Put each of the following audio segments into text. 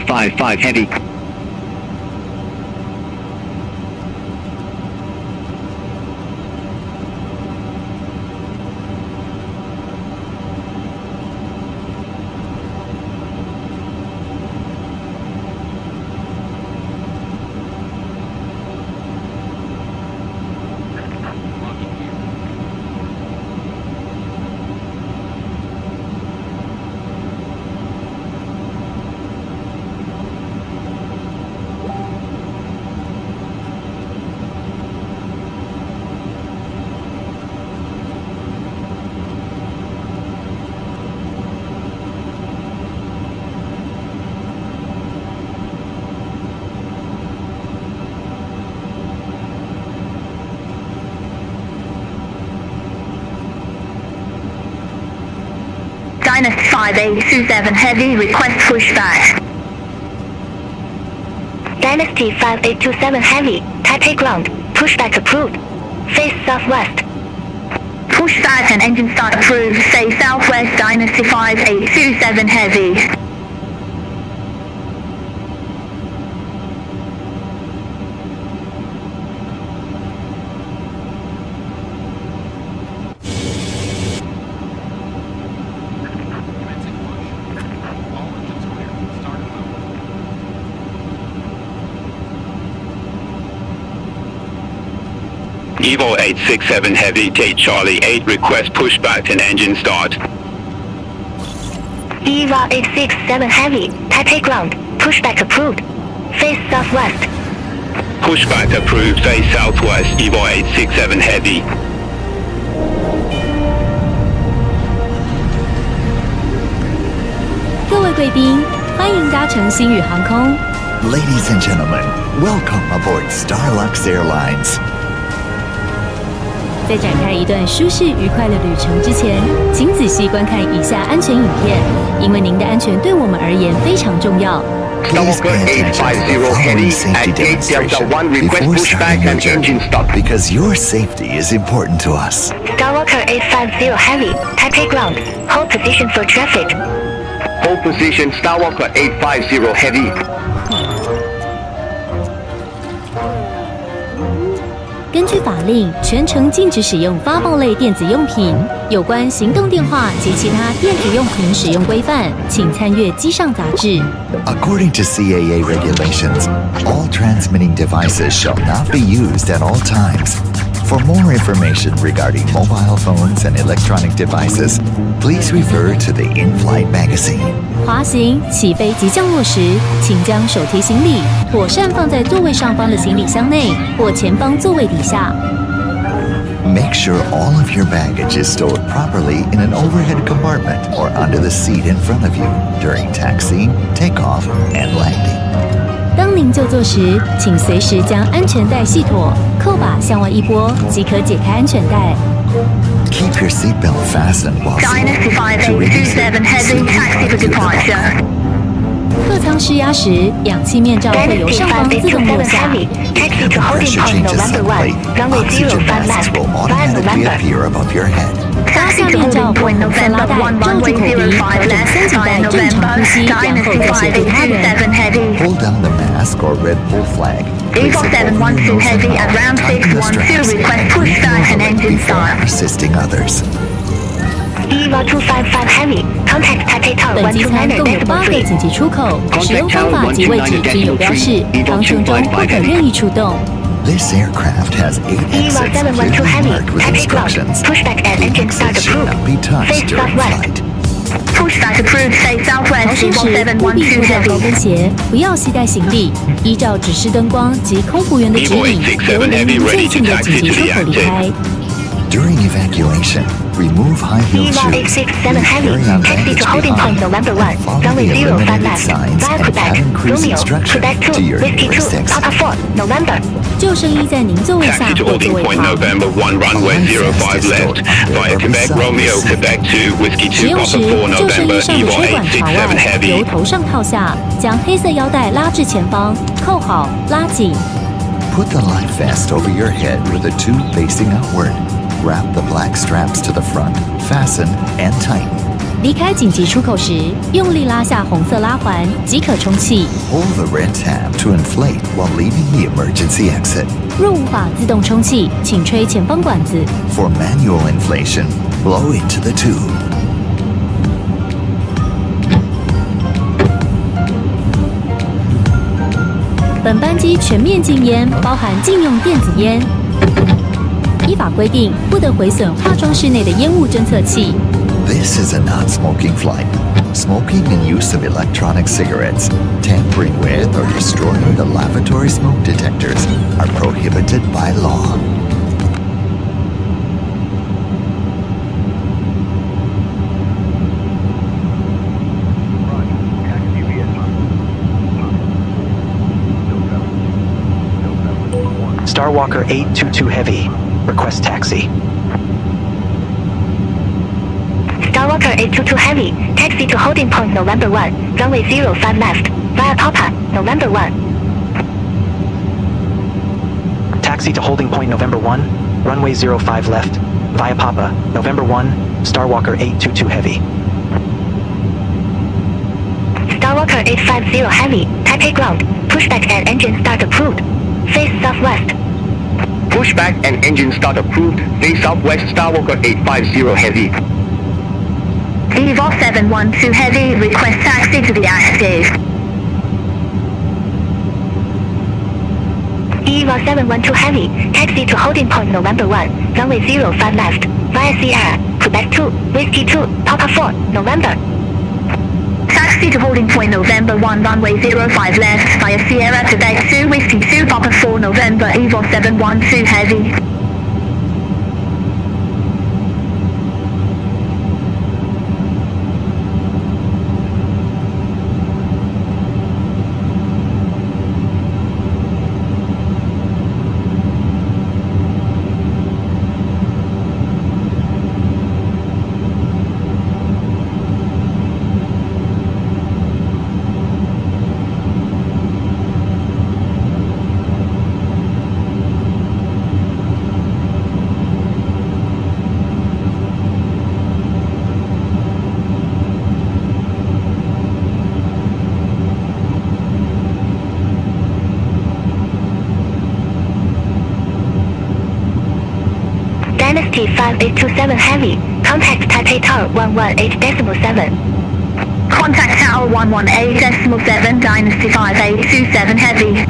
955 Heavy. Dynasty 5827 Heavy, request pushback. Dynasty 5827 Heavy, Taipei ground, pushback approved. Face southwest. Pushback and engine start approved. Stay southwest, Dynasty 5827 Heavy. Evo 867 Heavy, take Charlie 8, request pushback and engine start. Evo 867 Heavy, Taipei ground, pushback approved. Face southwest. Pushback approved, face southwest, Evo 867 Heavy. Ladies and gentlemen, welcome aboard Starlux Airlines. 在展开一段舒适愉快的旅程之前，请仔细观看以下安全影片，因为您的安全对我们而言非常重要。Please pay attention to the following safety demonstration before starting your journey, because your safety is important to us. Skywalker 850 Heavy, Taipei ground, hold position for traffic. Hold position, Starlux 850 Heavy. 根据法令，全程禁止使用发报类电子用品。有关行动电话及其他电子用品使用规范，请参阅机上杂志。According to CAA regulations, all transmitting devices shall not be used at all times. For more information regarding mobile phones and electronic devices, please refer to the in-flight magazine. 滑行、起飞及降落时，请将手提行李妥善放在座位上方的行李箱内或前方座位底下。Make sure all of your baggage is stored properly in an overhead compartment or under the seat in front of you during taxiing, takeoff, and landing. 当您就座时，请随时将安全带系妥，扣把向外一拨即可解开安全带。Keep your seatbelt fastened while Dynasty seated to release it 5827 Heavy, taxi for departure. 客舱施压时，氧气面罩会由 Dynasty 上方自动落 5827下。 Heavy, taxi to holding pressure point changes November 1, suddenly. runway 05 Oxygen masks left, will 5 automatically November. appear above your head. 拉下 Taxi to 面罩 holding 或 point 红色 November 拉带， 1, 罩住 runway 口鼻，调 05 整 left, 松紧带 5 正常 November. 呼吸，然后 Dynasty 再写给他人。 5827 Heavy. Pull down the mask or red bull flag. Place Evo it over your 712 nose and Heavy at mouth, round tighten the 612, straps, request and pushback and remove engine before start. assisting others. Evo 255 Heavy, contact Taipei Tower 本机舱共有8个紧急出口，使用方法及位置均有标示，航程中不可任意出动。 This aircraft has 8 Evo exits 712 clearly Heavy, marked with Taipei ground, instructions. pushback and The engine start exits should approved. not be touched Face during southwest. flight. Pushback approved, stay 逃 southwest, 生 Evo 时不必 712 脱掉高跟 Heavy. 鞋，不要携带行李，依照指示灯光及空服员的指 Evo 引，由867 人 Heavy 民 ready 最 to 近的 taxi 紧急 to 出 the 口离 exit. 开。 During evacuation, remove high-heel Evo shoes. 867 Heavy, Carry on taxi baggage to holding behind, point November 1, and follow runway the 05 illuminated left, signs via and Quebec, cabin cruise Romeo, instruction Quebec 2, to your Whiskey nearest 2, exit. Papa 4, November. 救生衣在您座位下 Taxi to 或座 holding 位 point 旁。 November 1, runway 05 left, via Quebec Romeo, Quebec 2, Whiskey 2, 使用 Papa 时， 4, 救生衣 November, 上的 Evo 吹管朝外， 867 Heavy. 由头上套下，将黑色腰带拉至前方，扣好，拉紧。 Put the life vest over your head with the tube facing outward. Wrap the black straps to the front, fasten, and tighten. 离开紧急出口时，用力拉下红色拉环即可充气。Hold the red tab to inflate while leaving the emergency exit. 若无法自动充气，请吹前方管子。For manual inflation, blow into the tube. 本班机全面禁烟，包含禁用电子烟。依法规定，不得毁损化妆室内的烟雾侦测器。This is a non-smoking flight. Smoking and use of electronic cigarettes, tampering with or destroying the lavatory smoke detectors are prohibited by law. Starwalker 822 Heavy. Request taxi. Starwalker 822 Heavy. Taxi to holding point November 1. Runway 05 left. Via Papa, November 1. Taxi to holding point November 1. Runway 05 left. Via Papa, November 1. Starwalker 822 Heavy. Starwalker 850 Heavy. Taipei ground. Pushback and engine start approved. Face southwest. Pushback and engine start approved. Face southwest Starwalker 850 heavy. Evil 712 Heavy, request taxi to be active. EVA 712 Heavy. Taxi to holding point November 1. Runway 05 left. Via Sierra, Quebec 2. Whiskey 2. Papa 4. November. Taxi to holding point November 1, runway 05 left, via Sierra, Quebec 2, Whiskey 2, Papa 4, November, Evil 712 Heavy. Dynasty 5827 Heavy. Contact Taipei Tower 118.7. Contact Tower 118.7, Dynasty 5827 Heavy. "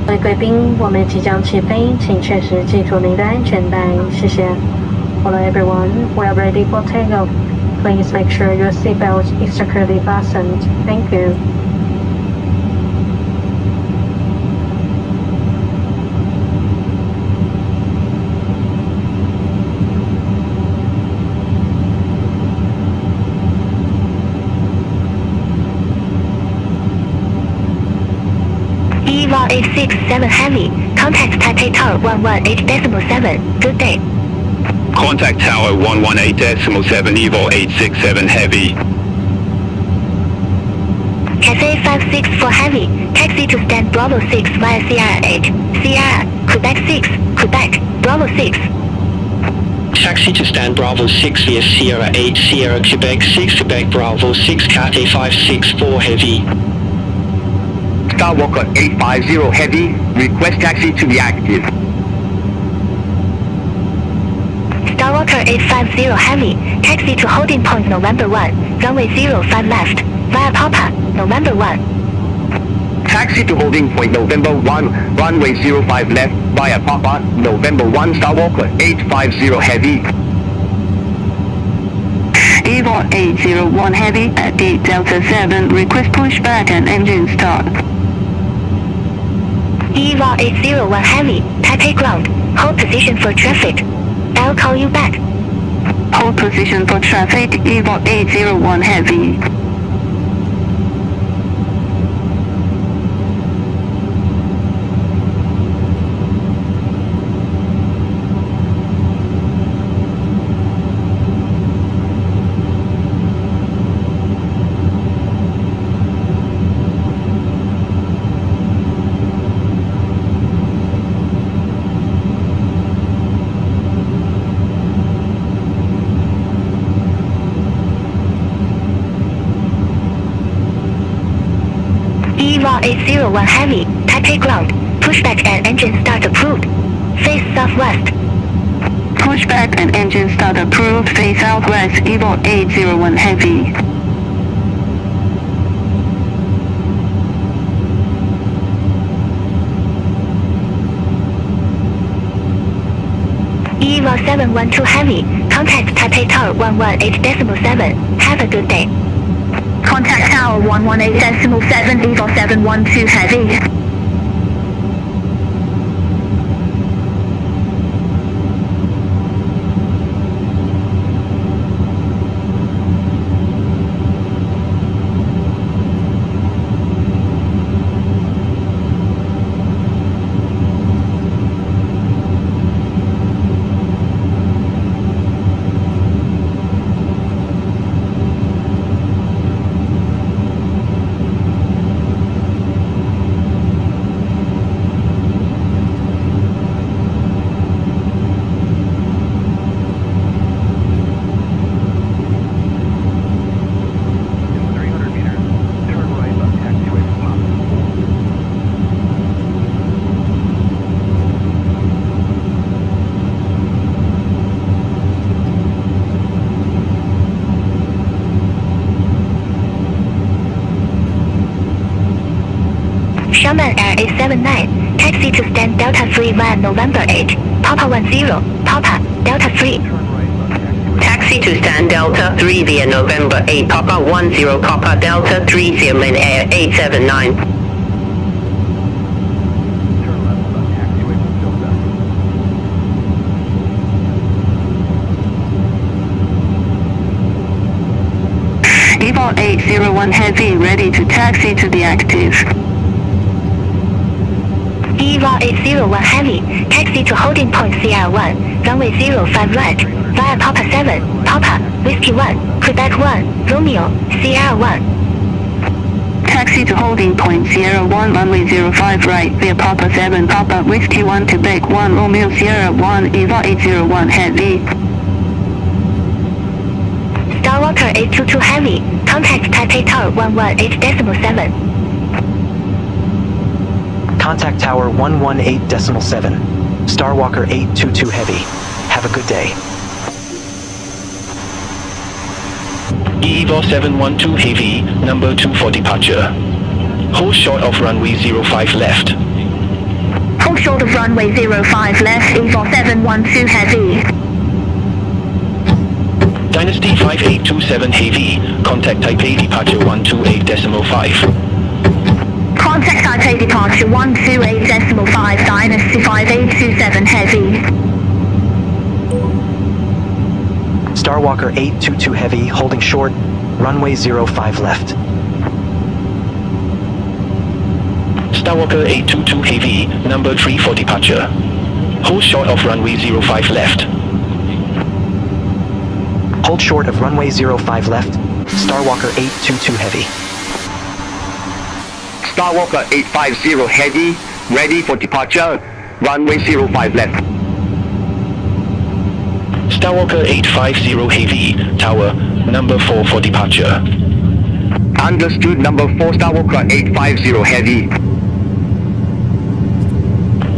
各位贵宾，我们即将起飞，请确实系住您的安全带，谢谢。Hello everyone, we are ready for takeoff. Please make sure your seatbelt is securely fastened. Thank you." EVA 867 Heavy. Contact Taipei Tower 118.7. Good day. Contact Tower 118.7 Evo 867 Heavy. Cathay 564 Heavy. Taxi to stand Bravo 6 via Sierra 8. Sierra, Quebec 6. Quebec, Bravo 6. Taxi to stand Bravo 6 via Sierra 8, Sierra Quebec 6, Quebec Bravo 6, Cathay 564 Heavy. Starwalker 850 heavy. Request taxi to be active. Starwalker 850 Heavy. Taxi to holding point November 1. Runway 05 left. Via Papa, November 1. Taxi to holding point November 1, runway 05 left via Papa, November 1, Starwalker 850 heavy. Evil 801 Heavy at gate Delta 7, request pushback and engine start. EVA 801 Heavy. Taipei ground. Hold position for traffic. I'll call you back. Hold position for traffic, Evil 801 Heavy. EVA 801 Heavy, Taipei ground, pushback and engine start approved. Face southwest. Pushback and engine start approved. Face southwest. EVA 801 Heavy. EVA 712 Heavy, contact Taipei Tower 118.7. Have a good day. Contact Tower 118.7, EVA 712 Heavy. Shaman Air 879, taxi to stand Delta 3 via November 8, Papa 10, Papa, Delta 3. Taxi to stand Delta 3 via November 8, Papa 10, Papa Delta 3, Shaman Air 879. EVA 801 Heavy, ready to taxi to the active. EVA 801 Heavy, taxi to holding point CR1, runway 05 right, via Papa 7, Papa, Whiskey 1, Quebec 1, Romeo, CR1. Taxi to holding point Sierra 1, runway 05 right, via Papa 7, Papa, Whiskey 1, Quebec 1, Romeo, Sierra 1, EVA 801 Heavy. Starwalker 822 Heavy, contact Taipei Tower 118.7. Contact Tower 118.7. Starwalker 822 Heavy. Have a good day. EVA 712 Heavy, number 2 for departure. Hold short of runway 05 left. Hold short of runway 05 left, EVA 712 Heavy. Dynasty 5827 Heavy, contact Taipei departure 128.5. Contact Taipei departure 128.5, Dynasty 5827 Heavy. Starwalker 822 Heavy, holding short, runway 05 left. Starwalker 822 Heavy, number 3 for departure. Hold short of runway 05 left. Hold short of runway 05 left, Starwalker 822 Heavy. Starwalker 850 Heavy, ready for departure, runway 05 left. Starwalker 850 Heavy, tower, number 4 for departure. Understood, number 4 Starwalker 850 Heavy.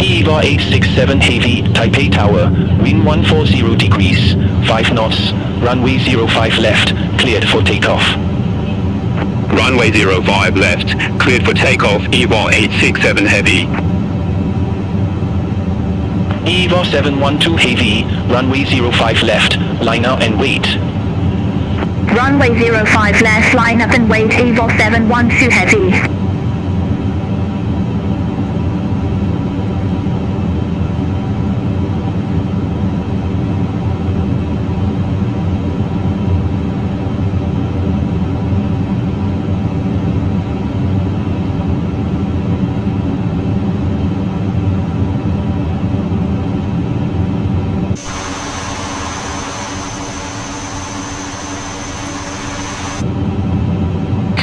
EVA 867 Heavy, Taipei Tower, wind 140 degrees, 5 knots, runway 05 left, cleared for takeoff. Runway 05 left, cleared for takeoff, EVA 867 Heavy. EVA 712 Heavy, runway 05 left, line up and wait. Runway 05 left, line up and wait, EVA 712 Heavy.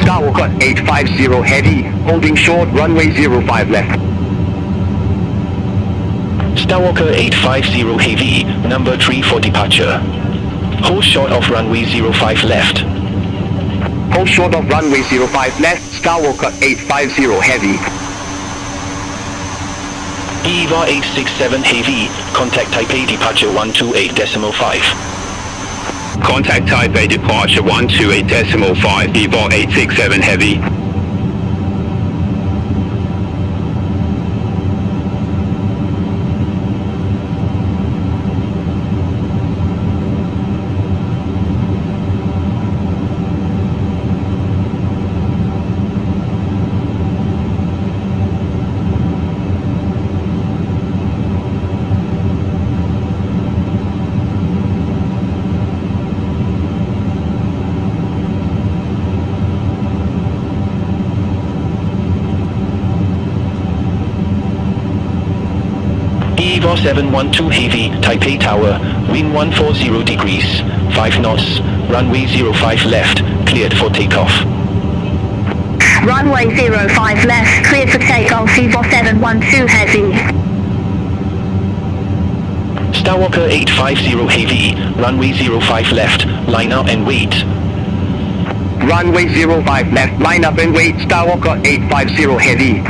Starwalker 850 Heavy, holding short, runway 05 left. Starwalker 850 Heavy, number 3 for departure. Hold short of runway 05 left. Hold short of runway 05 left, Skywalker 850 Heavy. EVA 867 Heavy, contact Taipei departure 128.5. Contact Taipei departure 128.5, EVA 867 Heavy. EVA 712 Heavy, Taipei Tower, wind 140 degrees, 5 knots, runway 05 left, cleared for takeoff. Runway 05 left, cleared for takeoff, EVA 712 Heavy. Skywalker 850 Heavy, runway 05 left, line up and wait. Runway 05 left, line up and wait, Skywalker 850 Heavy.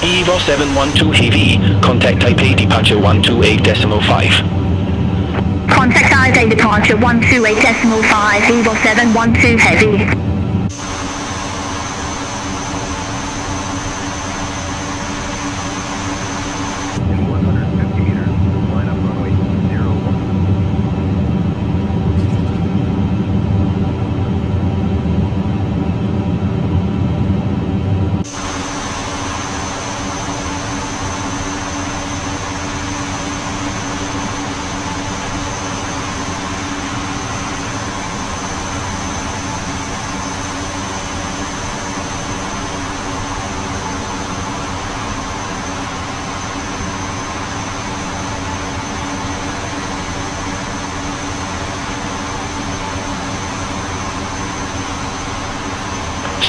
EVA 712 Heavy, contact Taipei departure 128.5. Contact Taipei departure 128.5, EVA 712 Heavy.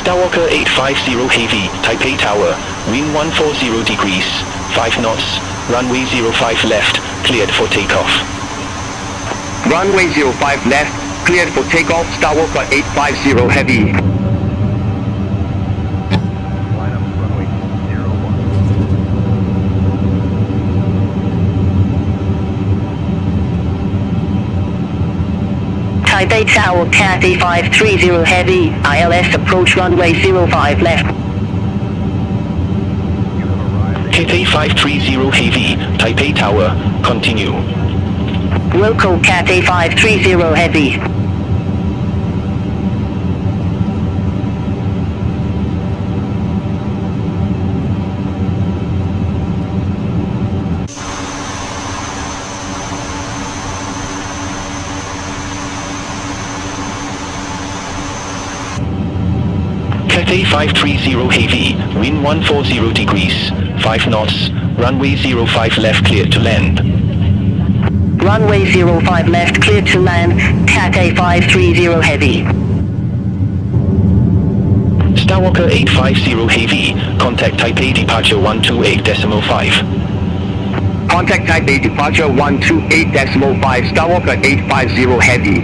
Skywalker 850 Heavy, Taipei Tower, wind 140 degrees, 5 knots, runway 05 left, cleared for takeoff. Runway 05 left, cleared for takeoff, Skywalker 850 Heavy. Taipei Tower Cathay 530 Heavy, ILS approach runway 05 left. Cathay 530 Heavy, Taipei Tower, continue. Local Cathay 530 Heavy. Cathay 530 Heavy, wind 140 degrees, 5 knots, runway 05 left cleared to land. Runway 05 left cleared to land, Cathay 530 Heavy. Skywalker 850 Heavy, contact Taipei departure 128.5. Contact Taipei departure 128.5, Skywalker 850 Heavy.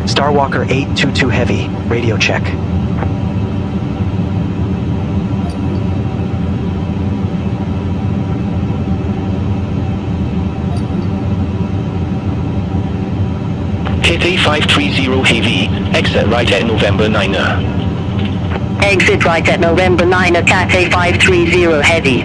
Starwalker 822 Heavy, radio check. Tpe-530 Heavy, exit right at November 9er. Exit right at November 9er, Tpe-530 Heavy.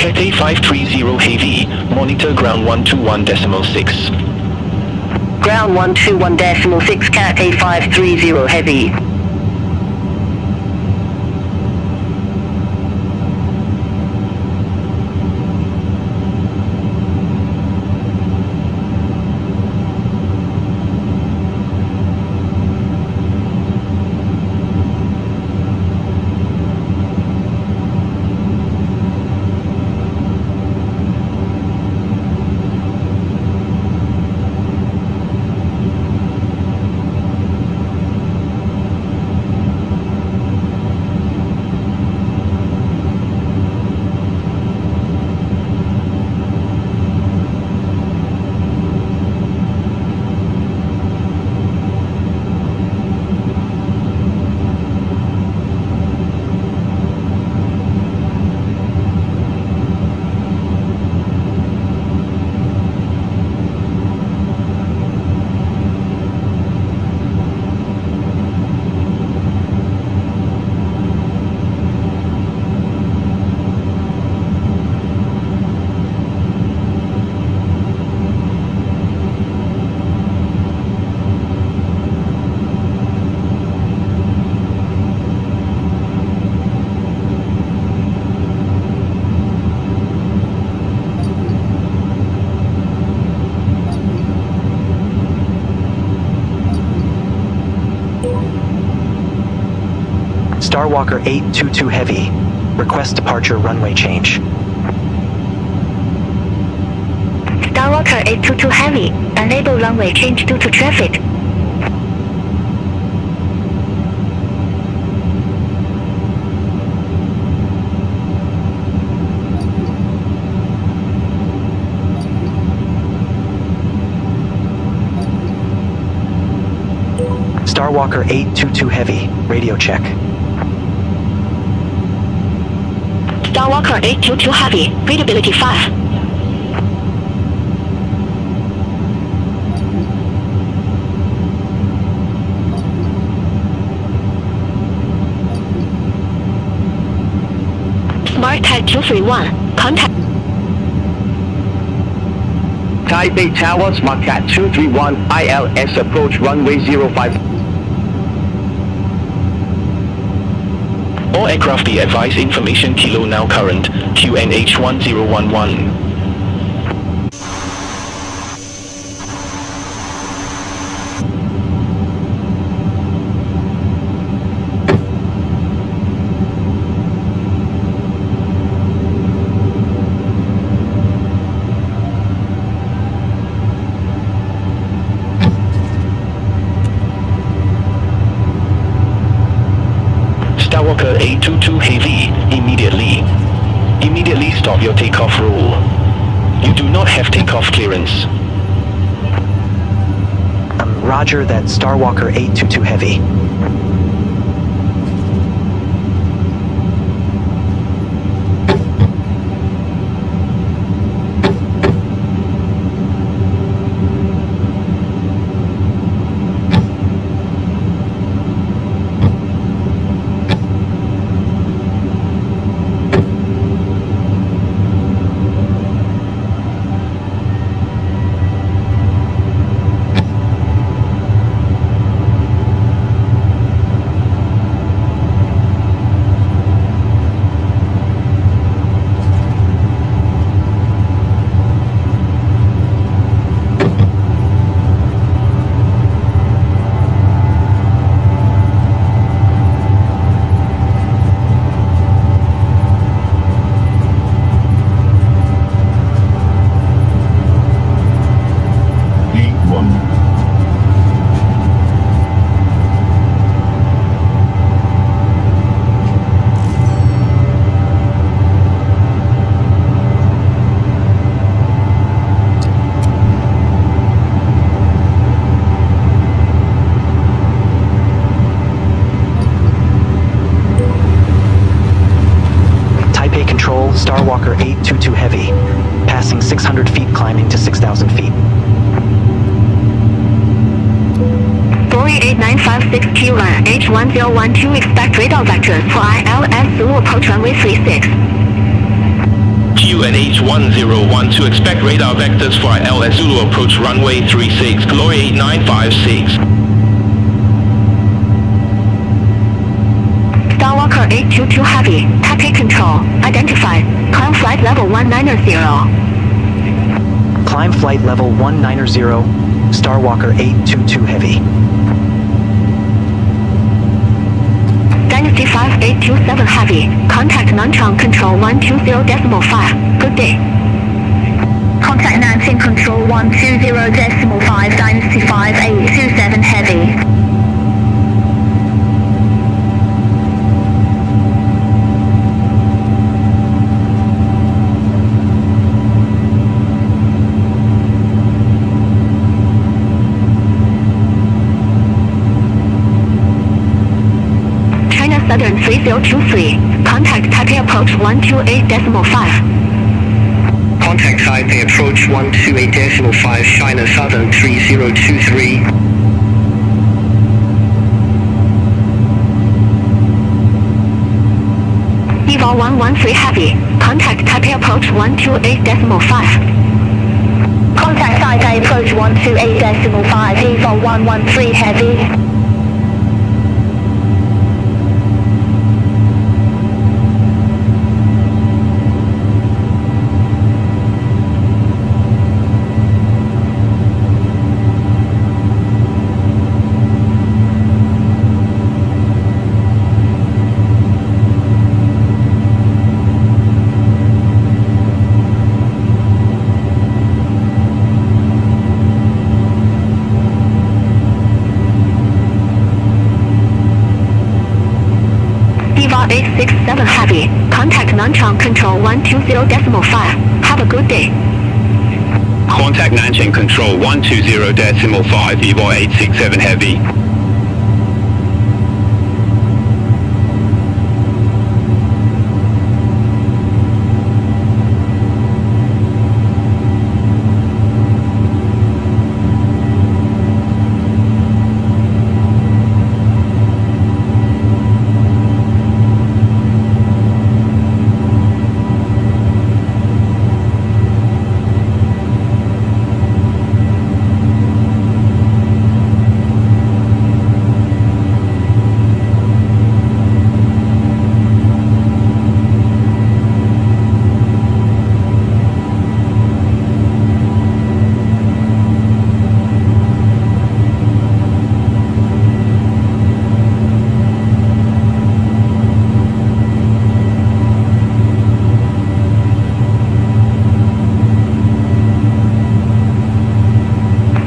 Tpe-530 Heavy, monitor ground 121.6. Ground 121.6, Tpe-530 Heavy. Starwalker 822 Heavy, request departure runway change. Starwalker 822 Heavy, enable runway change due to traffic. Starwalker 822 Heavy, radio check. Starwalker 822 Heavy, readability 5. Smart Tag 231, contact. Taipei Tower, Smart Cat 231, ILS approach runway 05. All aircraft be advised information kilo now current, QNH 1011. Starwalker 822 Heavy, immediately stop your takeoff roll. You do not have takeoff clearance. Roger that, Starwalker 822 Heavy. Starwalker 822 Heavy, passing 600 feet climbing to 6,000 feet. Glory 8956 Q1 H1012 expect radar vectors for ILS Zulu approach runway 36. QNH1012 expect radar vectors for ILS Zulu approach runway 36, Glory 8956. Starwalker 822 Heavy, Tpe control, identified, climb flight level 190. Climb flight level 190, Starwalker 822 Heavy. Dynasty 5827 Heavy, contact non-trunk control 120.5, good day. Contact Nanjing control 120.5, Dynasty 5827 Heavy. Southern 3023, contact Taipei approach 128.5. Contact Taipei approach 128.5, China Southern 3023. Eval 113 Heavy, contact Taipei approach 128.5. Contact Taipei approach 128.5, Eval 113 Heavy. Eva 867 Heavy, contact non-trunk control 120.5. Have a good day. Contact Nanjing control 120.5, Eva 867 Heavy.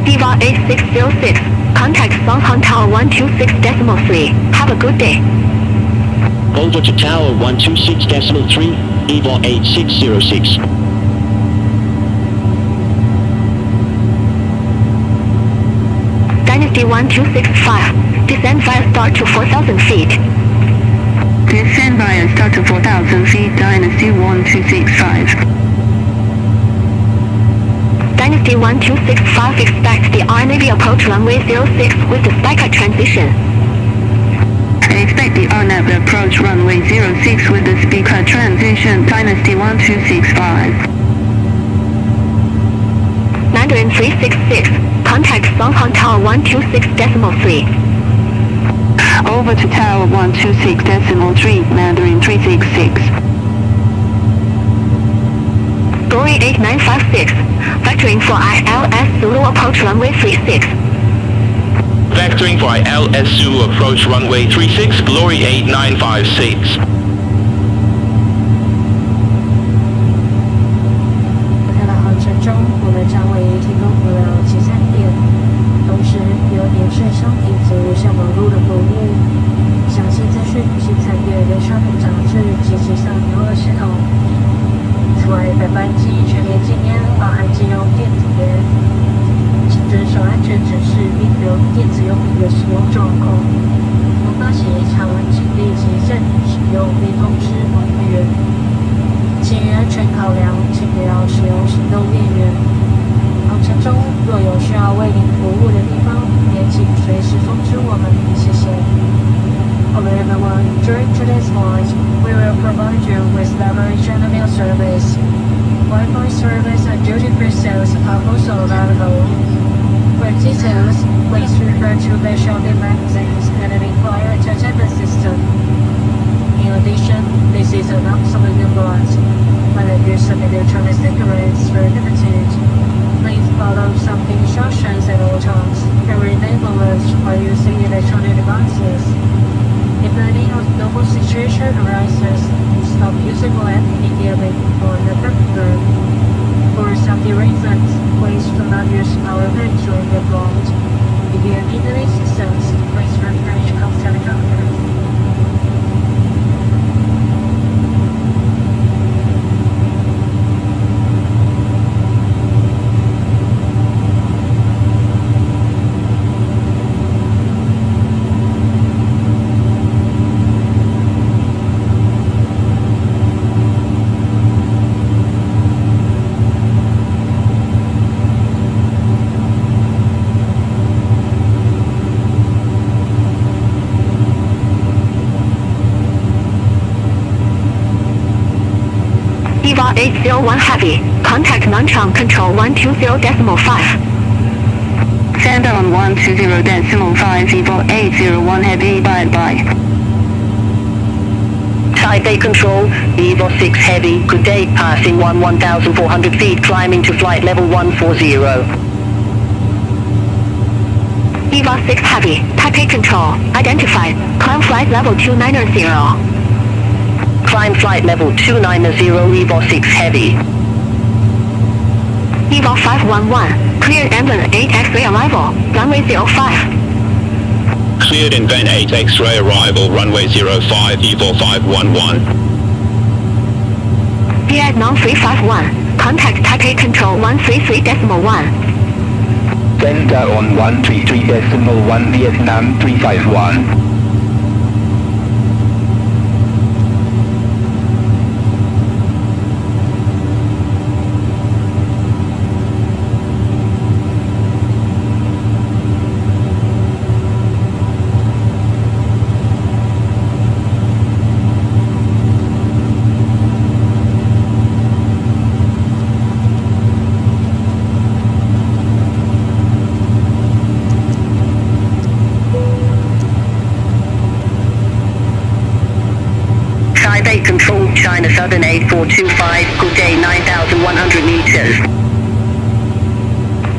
Eva 8606, contact Songhong Tower 126.3. Have a good day. Over to Tower 126.3, Eva 8606. Dynasty 1265, descend via start to 4,000 feet. Descend via start to 4,000 feet, Dynasty 1265. Dynasty 1265 expect the R Navy approach runway 06 with the Spica transition. Expect the RNAV approach runway 06 with the Spica transition, Dynasty 1265. Mandarin 366, contact Songhong Tower 126.3. Over to Tower 126.3, Mandarin 366. Glory 8956, vectoring for ILS Zulu approach runway 36. Vectoring for ILS Zulu approach runway 36, Glory 8956. 在航程中，我们将为提供不了集散点，同时有点税商品及无线网络的服务。详细资讯请参阅《人商品杂志》及其上游乐系统。此外，本班机全面禁烟，包含禁用电子烟，请遵守安全指示，并留意电子用品的使用状况。出发前查完请立即暂停使用，并通知管理员。请于 international mail service. Wi-Fi service and duty-free sales are also available. For details, please refer to the shopping magazines and require entertainment system. In addition, this is an absolute must. When the use of electronic cigarettes are limited, please follow some instructions at all times and enable us while using electronic devices. If any abnormal situation arises, stop using the app immediately on the computer. For safety reasons, please do not use our app during the flight. If you need any assistance, please refer to contact doctor. EVA 801 Heavy, contact non-trunk control 120.5. Send on 120.5 Evo 801 Heavy, bye-bye. Taipei Control, Evo 6 Heavy, good day, passing 1,400 feet, climbing to flight level 140. EVA 6 Heavy, Taipei Control, identified, climb flight level 290. Climb flight level 290, Evo 6 Heavy. EVA 511, cleared ambulance 8 X-ray arrival, runway 05. Cleared in Van 8 X-ray arrival, runway 05, Evo 511. Vietnam 351, contact Taipei Control 133.1. Center on 133.1 Vietnam 351. Taipei Control, China Southern 8425, good day, 9,100 meters.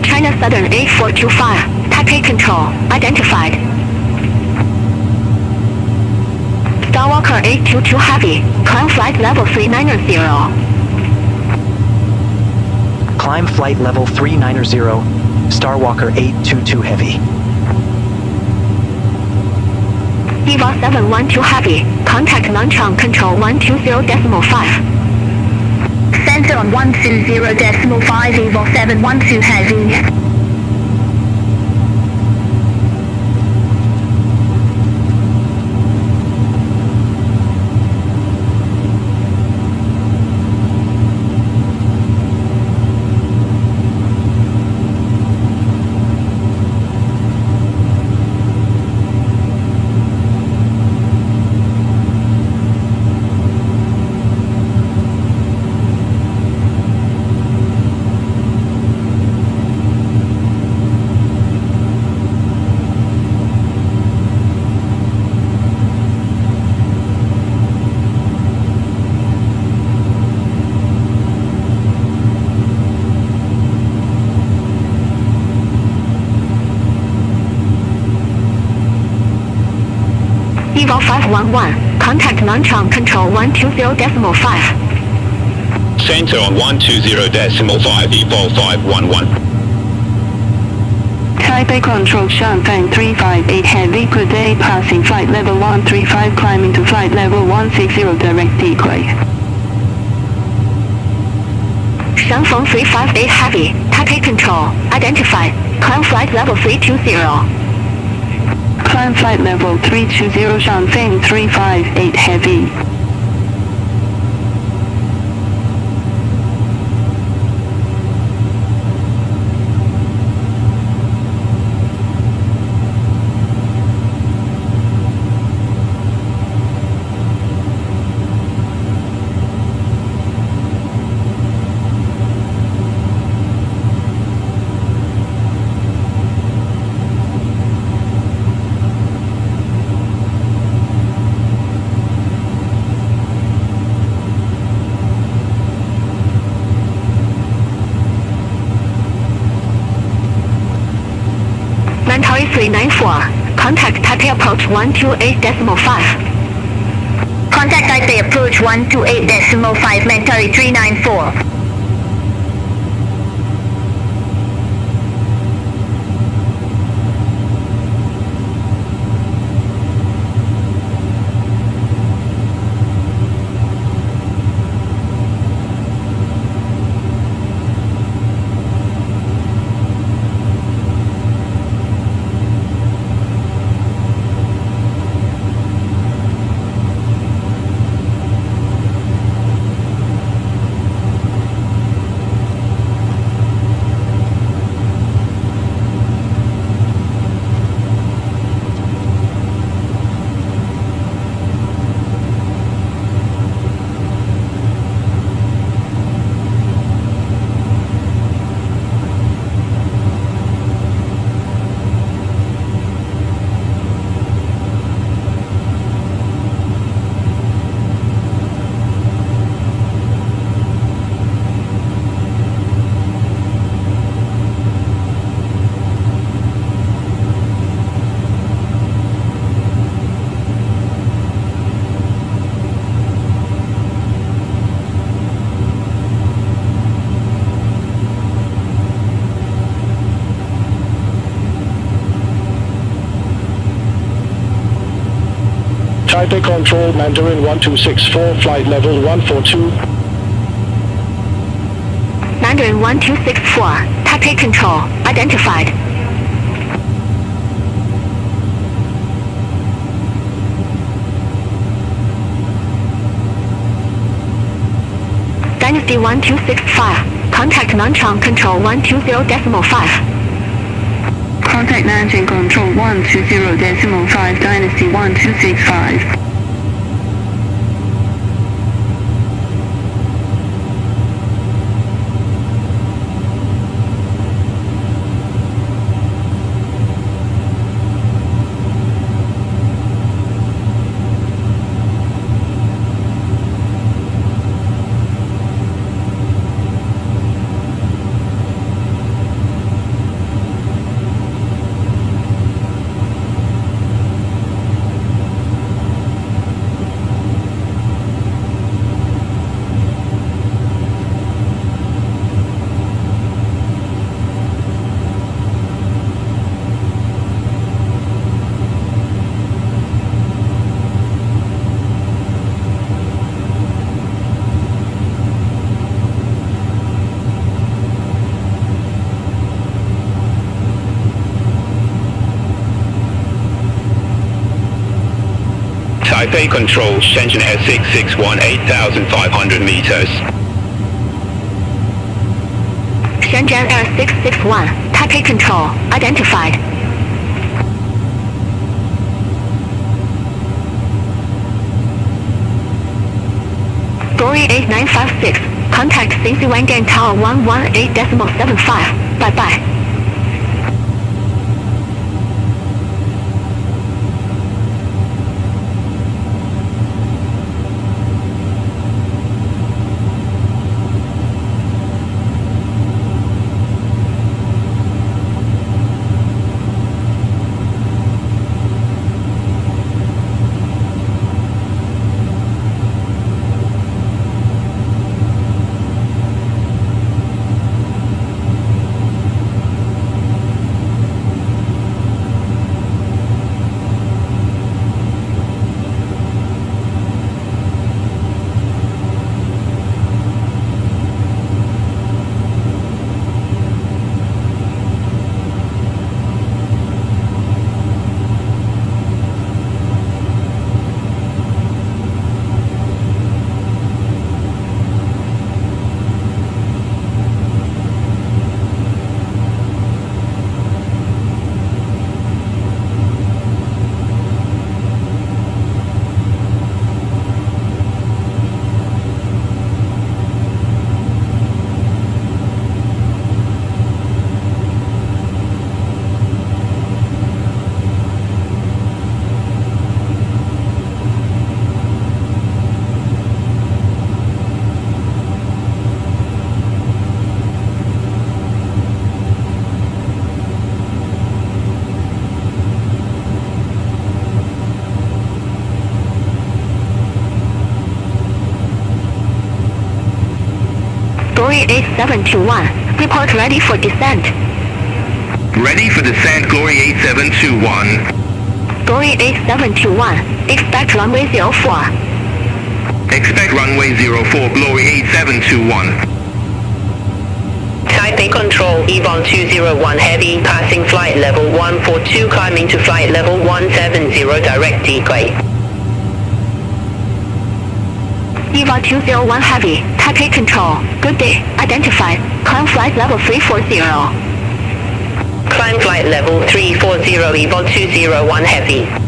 China Southern 8425, Taipei Control, identified. Starwalker 822 Heavy, climb flight level 390. Climb flight level 390, Starwalker 822 Heavy. EVA 712 Heavy, contact non-trunk control 120.5. Center on 120.5 Evo 712 Heavy. EVA 511, contact non-trunk control 120.5. Center on 120.5, Evo 511. Taipei Control Champagne 358 Heavy, good day, passing flight level 135, climbing to flight level 160, direct decoy. Shangfeng 358 Heavy, Taipei Control, identified, climb flight level 320. Climb flight level 320, Shangfeng 358 Heavy. Mentory 394. Contact Taipei approach 128.5. Contact Taipei approach 128.5, Mentari 394. Taipei Control, Mandarin 1264, flight level 142. Mandarin 1264. Taipei Control. Identified. Dynasty 1265. Contact Nanchang Control 120.5. Contact Nanjing Control 120.5, Dynasty 1265. Taipei Control, Shenzhen S661, 8,500 meters. Shenzhen Air 661. Taipei Control. Identified. Dory 8956. Contact Cincy Wangan Tower 118.75. Bye-bye. 8-721. Report ready for descent. Ready for descent, Glory 8721. Glory 8721. Expect runway 04. Expect runway 04, Glory 8721. Taipei Control, Evon 201 Heavy, passing flight level 142, climbing to flight level 170, direct degrade. Evon 201 Heavy, Taipei Control, good day, identified, climb flight level 340. Climb flight level 340, Evon 201 Heavy.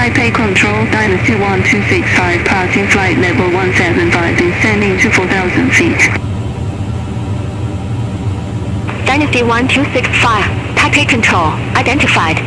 Taipei Control, Dynasty 1265, passing flight level 175, descending to 4,000 feet. Dynasty 1265, Taipei Control, identified.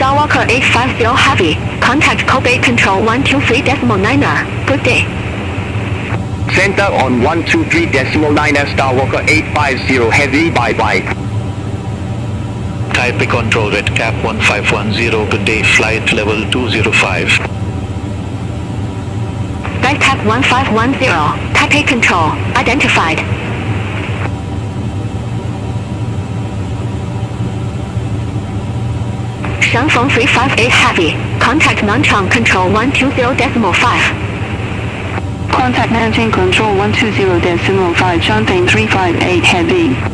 Starwalker 850 Heavy. Contact Kobe Control 123.9er. Good day. Center on 123.9 Starwalker 850 Heavy. Bye-bye. Taipei Control Red Cap 1510, good day, flight level 205. Red Cap 1510. Taipei Control. Identified. Shangfeng 358 Heavy. Contact Nanchang Control 120.5. Contact Nanjing Control 120.5, Shanghai 358 Heavy.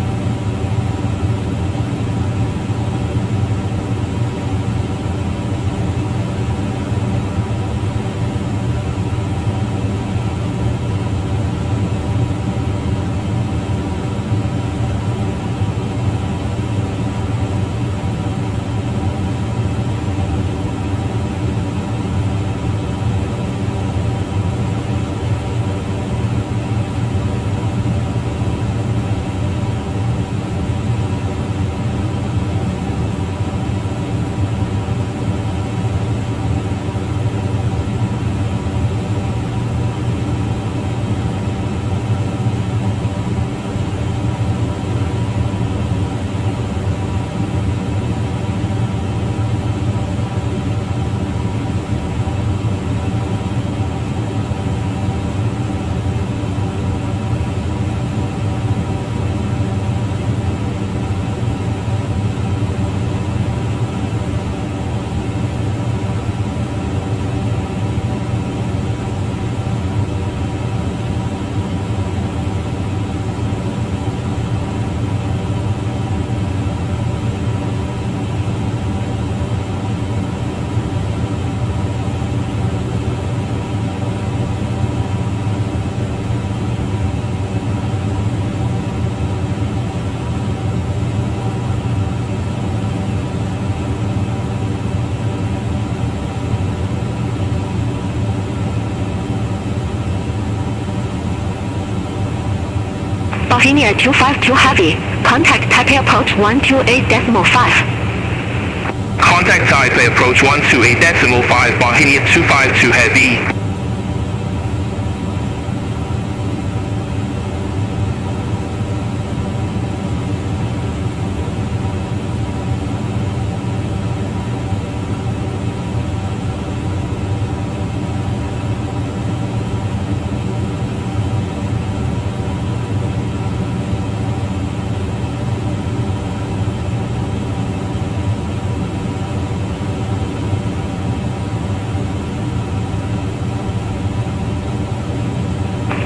Bohemia 252 Heavy. Contact Taipei Approach 128.5. Contact Taipei approach 128.5, Bohemia 252 Heavy.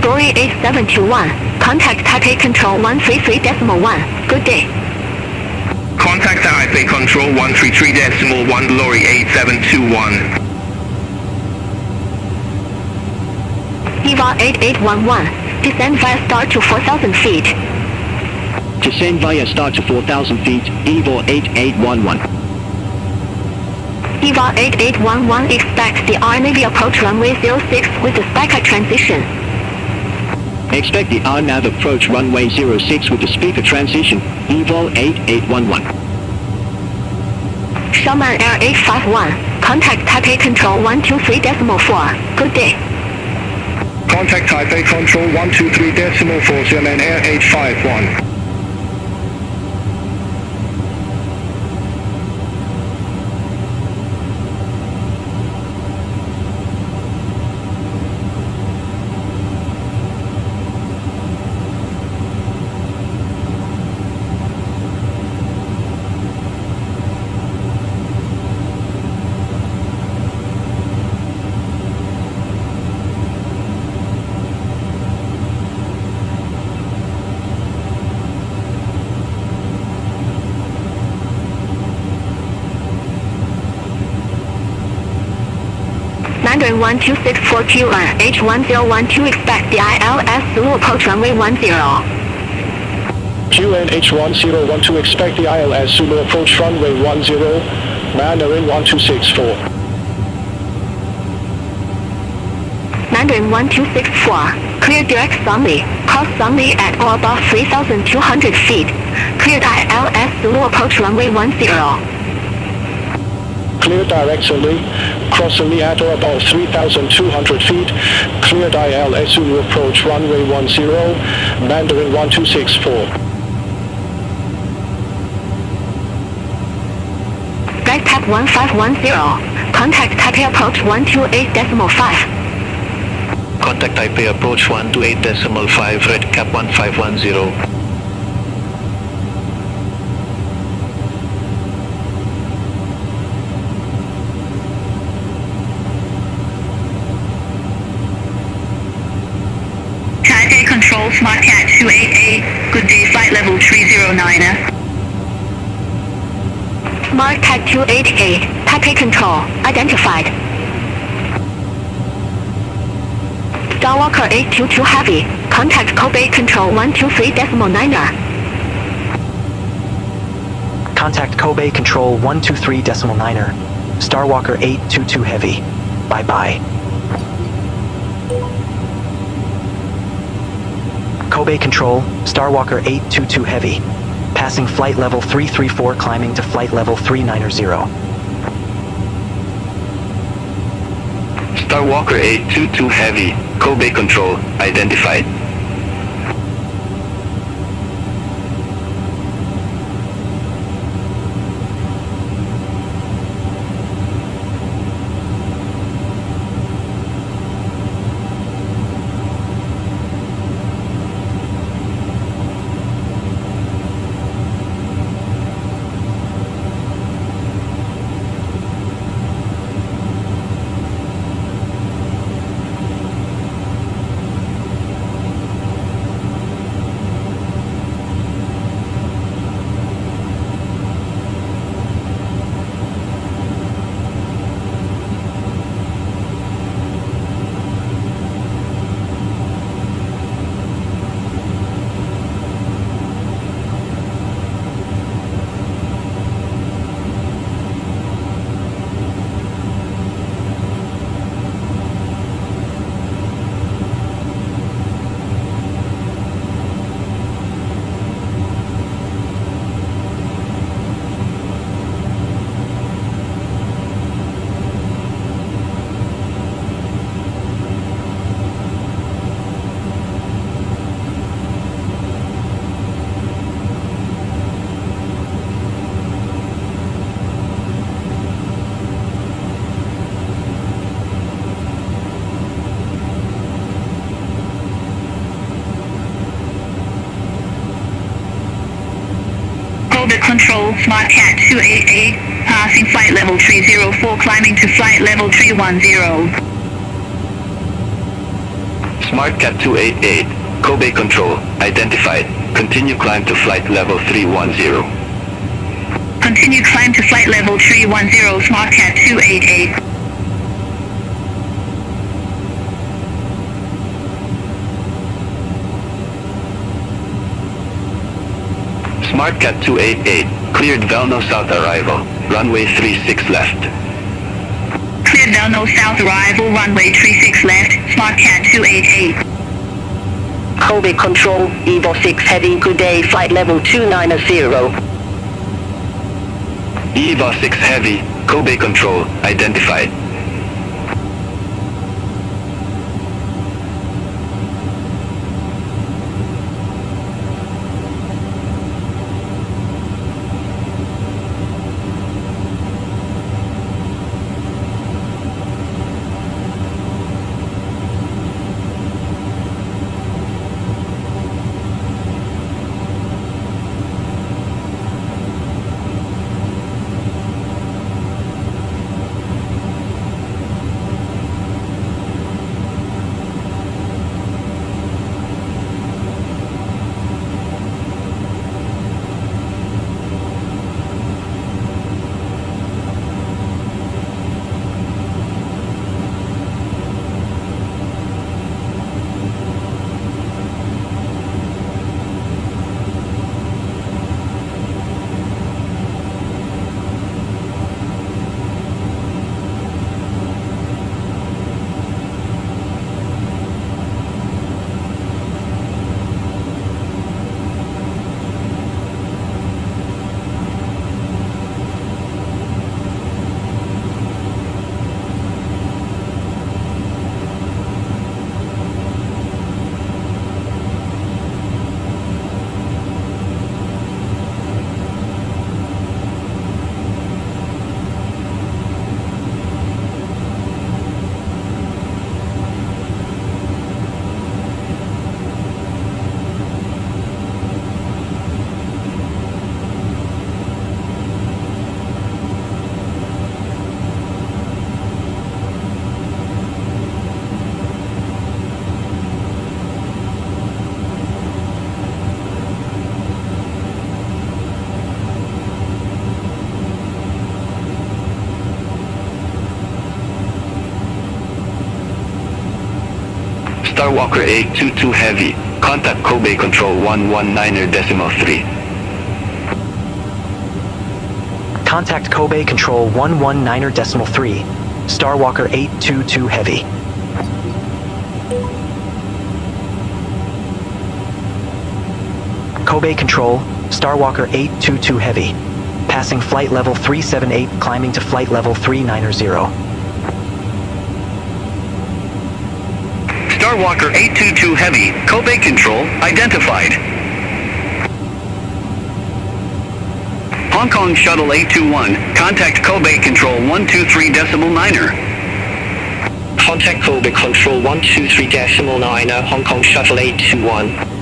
Glory 8721. Contact Taipei Control 133.1. Good day. Contact Taipei Control 133.1, Glory 8721. EVA 8811. Descend via start to 4,000 feet. Descend via start to 4,000 feet, EVA 8811. EVA 8811 expect the R Navy approach runway 06 with the Spica transition. Expect the RNAV approach runway 06 with the speaker transition, EVA 8811. Shaman Air 851. Contact Taipei Control 123.4. Good day. Contact Taipei Control 123.4 Shaman Air 851. Mandarin 12642 H1012 expect the ILS Zulu approach runway 10. QNH1012 expect the ILS Zulu approach runway 10, Mandarin 1264. Mandarin 1264. Clear direct Songli. Cross Songli at or above 3,200 feet. Cleared ILS Zulu approach runway 10. cleared directionally, crossing the at or about 3,200 feet, cleared IL Zulu approach runway 10, Mandarin 1264. Right tap 1510. Contact Taipei approach 128.5. Contact Taipei approach 128.5, red cap 1510. Taipei Control Smart Cat 288, good day, flight level 309er. Smart Cat 288, Taipei Control, identified. Starwalker 822 Heavy, contact Kobe Control 123.9er. Contact Kobe Control 123.9er. Starwalker 822 Heavy. Bye-bye. Kobe Control, Starwalker 822 Heavy. Passing flight level 334, climbing to flight level 390. Starwalker 822 Heavy, Kobe Control, identified. Kobe Control Smart Cat 288, passing flight level 304, climbing to flight level 310. Smart Cat 288, Kobe Control, identified. Continue climb to flight level 310. Continue climb to flight level 310, Smart Cat 288. Smart Cat 288, cleared Velno South arrival, runway 36 left. Cleared Velno South arrival, runway 36 left, Smart Cat 288. Kobe Control, Evo 6 Heavy, good day, flight level 290. EVA 6 Heavy, Kobe Control, identified. Starwalker 822 Heavy, contact Kobe Control 119.3. Contact Kobe Control 119.3. Starwalker 822 Heavy. Kobe Control, Starwalker 822 Heavy. Passing flight level 378, climbing to flight level 390. Starwalker 822 Heavy, Kobe Control, identified. Hong Kong Shuttle 821, contact Kobe Control 123.9er. Contact Kobe Control 123.9er, Hong Kong Shuttle 821.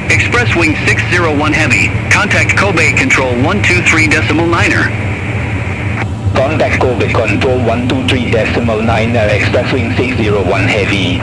Expresswing 601 Heavy, contact Kobe Control 123.9er. Contact Kobe Control 123.9er, Expresswing 601 Heavy.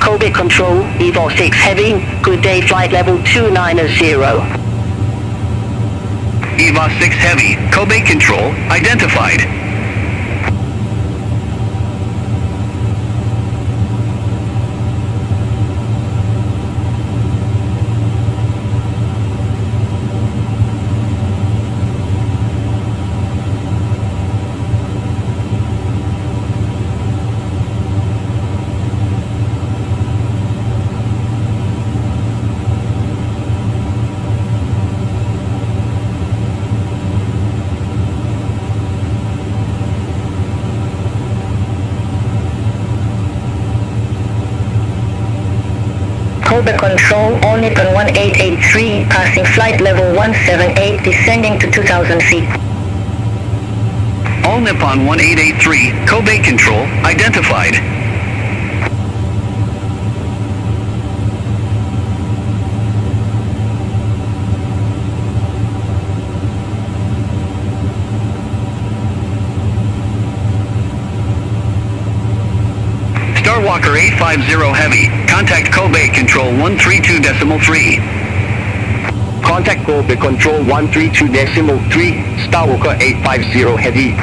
Kobe Control, Evo 6 Heavy, good day flight level 290. EVA 6 Heavy, Kobe Control, identified. Kobe Control, all Nippon 1883, passing flight level 178, descending to 2000 feet. All Nippon 1883, Kobe Control, identified. Starwalker 850 Heavy. Contact Kobe Control 132.3. Contact Kobe Control 132.3, Starwalker 850 Heavy.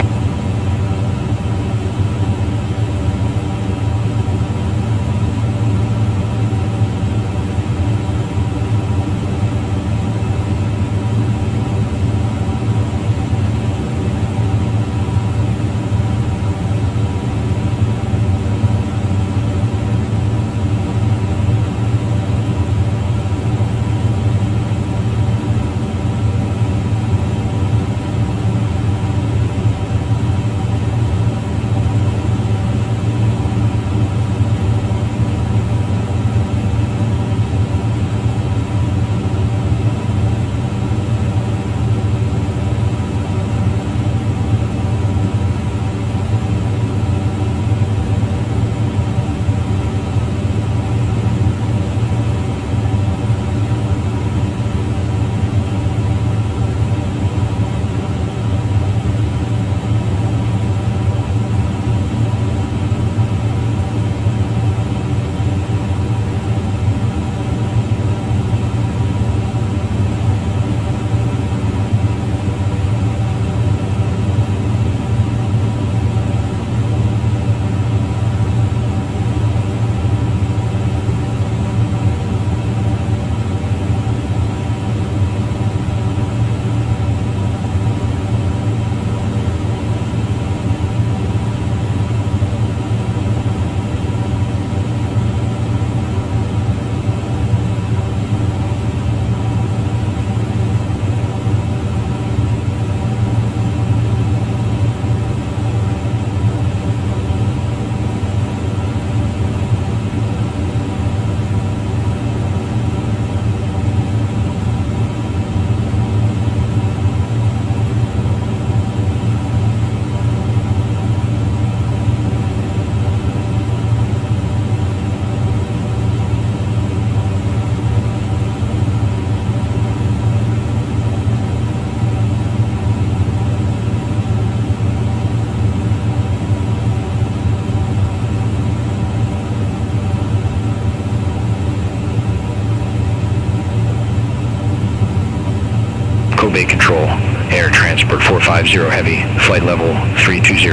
Kobe Control, Air Transport 450 Heavy, flight level 320.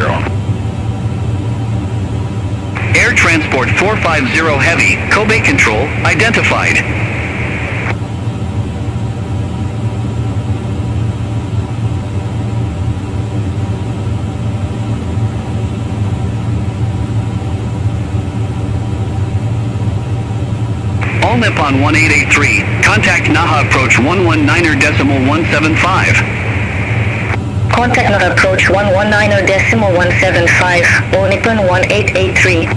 Air Transport 450 Heavy, Kobe Control, identified. All Nippon 1883, contact Naha approach 119.175. Contact Naha approach 119.175, All Nippon 1883.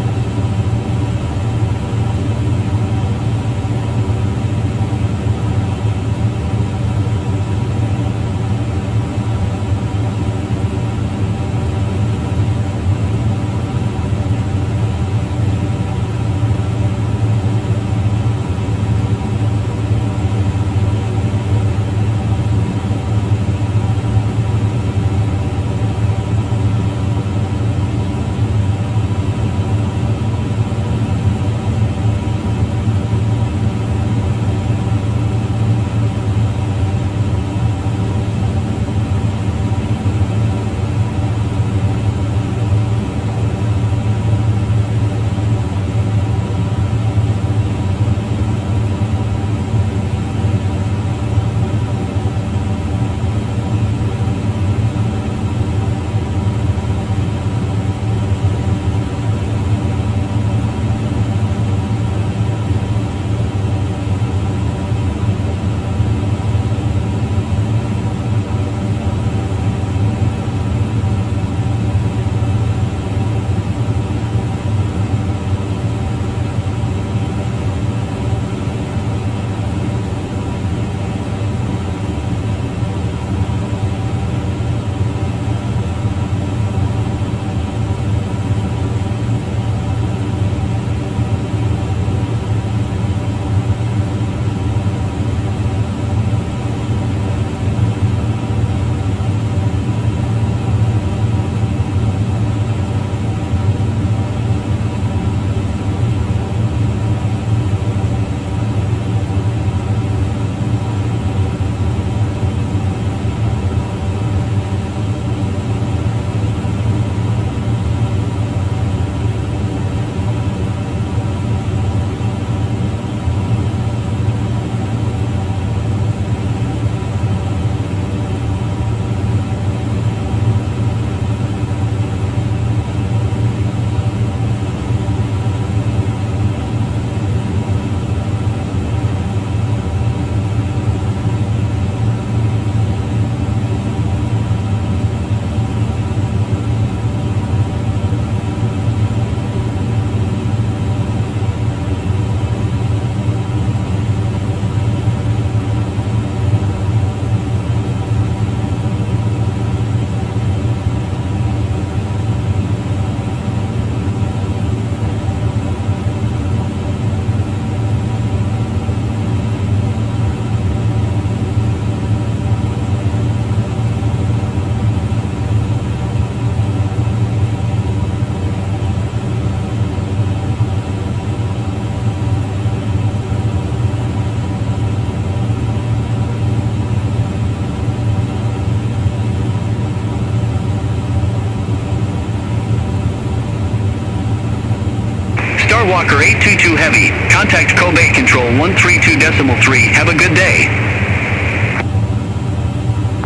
Starwalker 822 Heavy. Contact Kobe Control 132.3. Have a good day.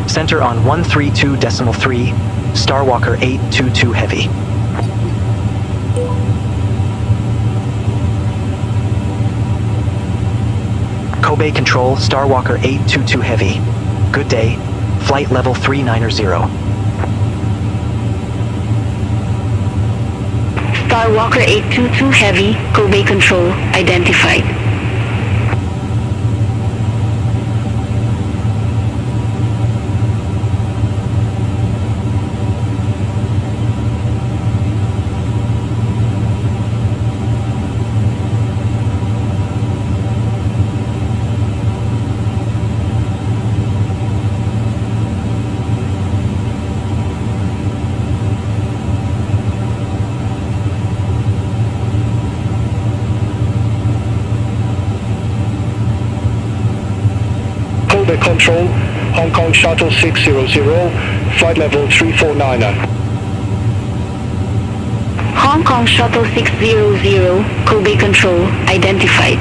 Center on 132.3, Starwalker 822 Heavy. Kobe Control, Starwalker 822 Heavy. Good day. Flight level 390. Starwalker 822 Heavy, Kobe Control, identified. Kobe Control, Hong Kong Shuttle 600, flight level 349er. Hong Kong Shuttle 600, Kobe Control, identified.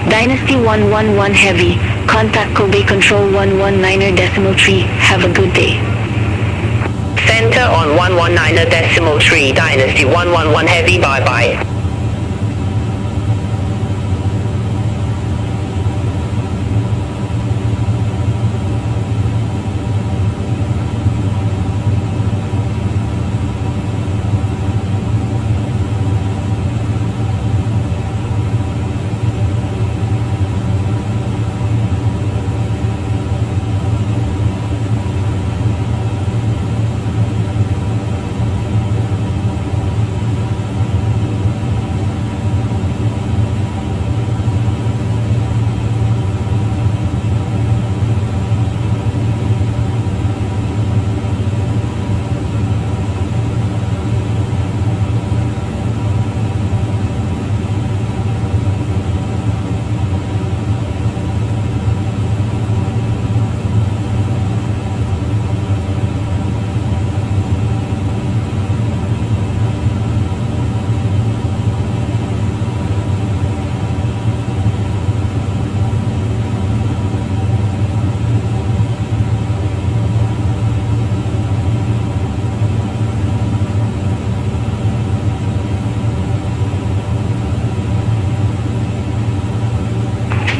Dynasty 111 Heavy, contact Kobe Control 119.3, have a good day. Center on 119.3, Dynasty 111 Heavy, bye-bye.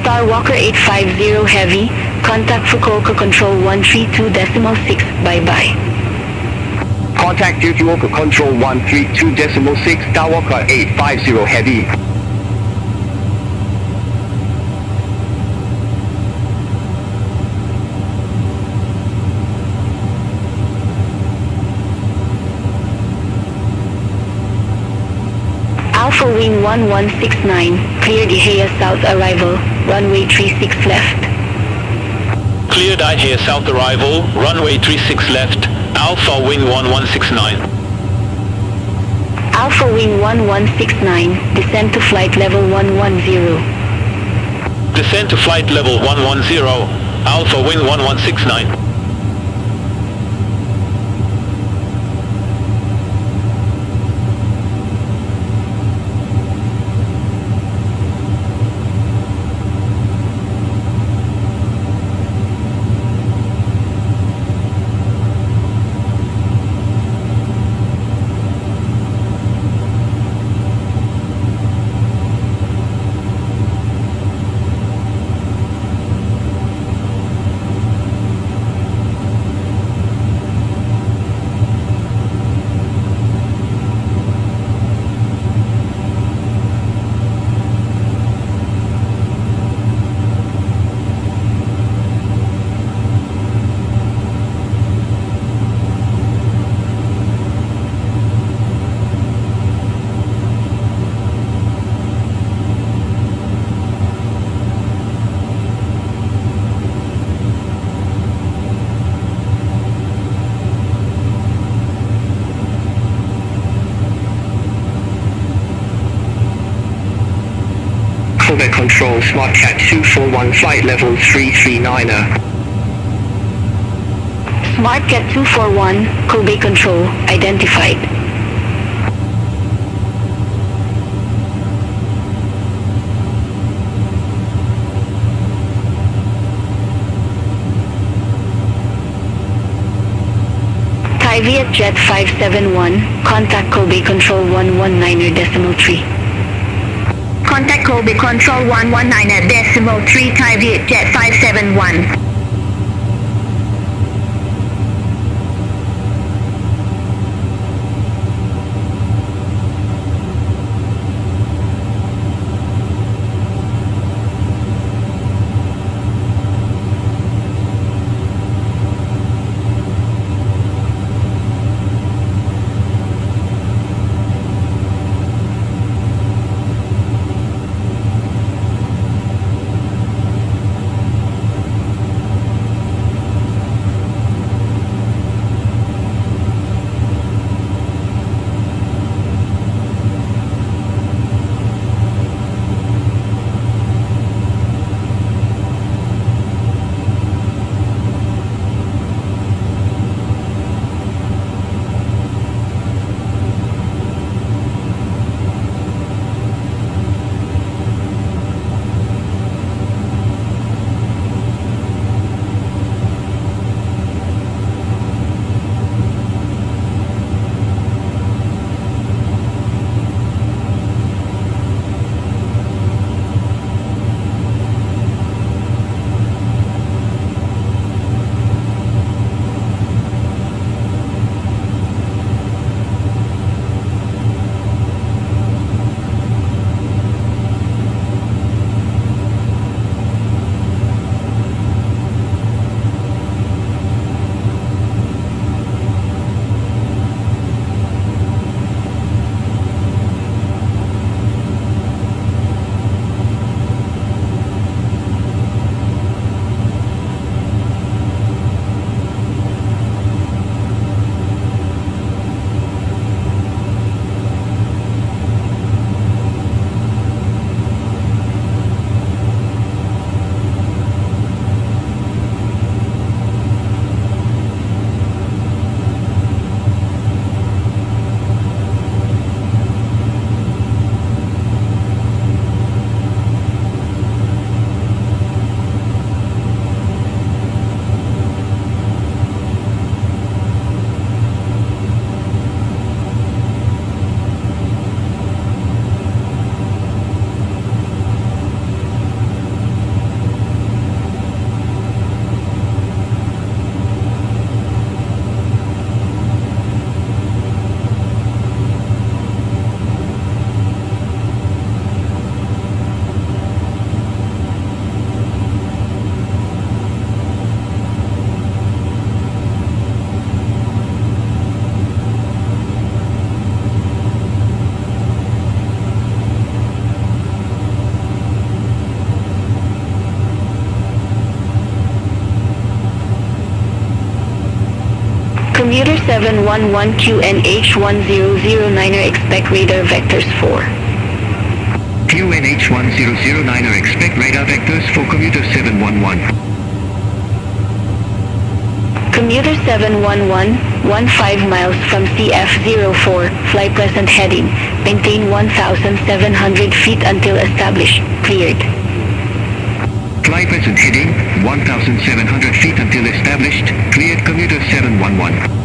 Starwalker 850 Heavy, contact Fukuoka Control 132.6, bye-bye. Contact Fukuoka Control 132.6, Starwalker 850 Heavy. Alpha Wing 1169, cleared Ihea South arrival, runway 36 left. Cleared Ihea South arrival, runway 36 left, Alpha Wing 1169. Alpha Wing 1169, descend to flight level 110. Descend to flight level 110, Alpha Wing 1169. Control, SmartCat 241, flight level 339er. SmartCat 241, Kobe Control, identified. Tpe-Kix Jet 571, contact Kobe Control 119.3. Contact Kobe Control 119.3 Tpe-Kix Jet 571. Commuter 711 QNH1009er, expect radar vectors 4. QNH1009er, expect radar vectors for commuter 711. Commuter 711, 15 miles from CF04, fly present heading, maintain 1,700 feet until established, cleared. Fly present heading, 1,700 feet until established, cleared commuter 711.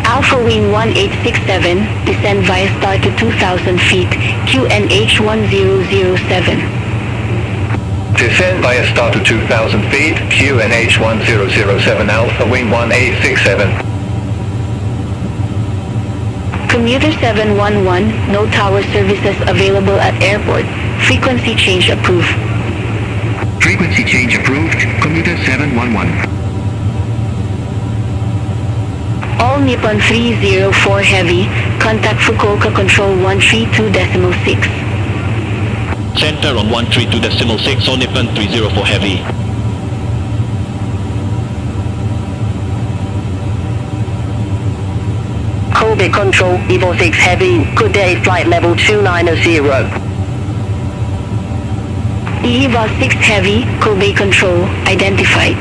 Alpha Wing 1867, descend via star to 2,000 feet, QNH 1007. Descend via star to 2,000 feet, QNH 1007, Alpha Wing 1867. Commuter 711, no tower services available at airport. Frequency change approved. Frequency change approved. Commuter 711. All Nippon 304 Heavy, contact Fukuoka Control 132.6. Center on 132.6, All Nippon 304 Heavy. Kobe Control, Evo 6 Heavy, good day, flight level 290. EVA 6 Heavy, Kobe Control, identified.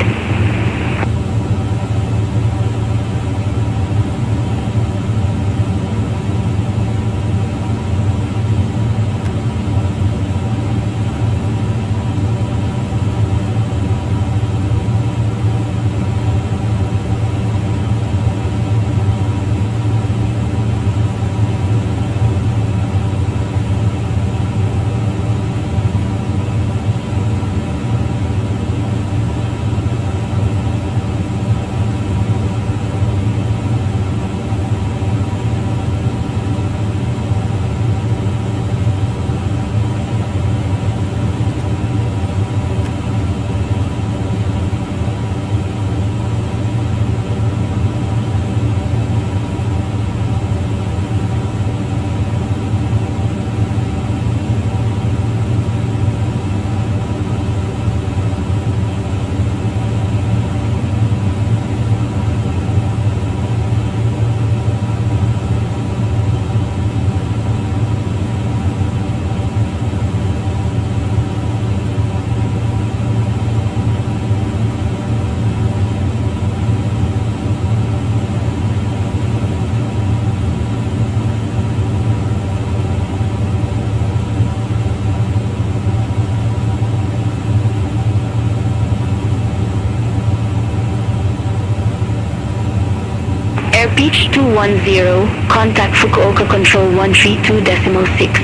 Beach 210, contact Fukuoka Control 132.6.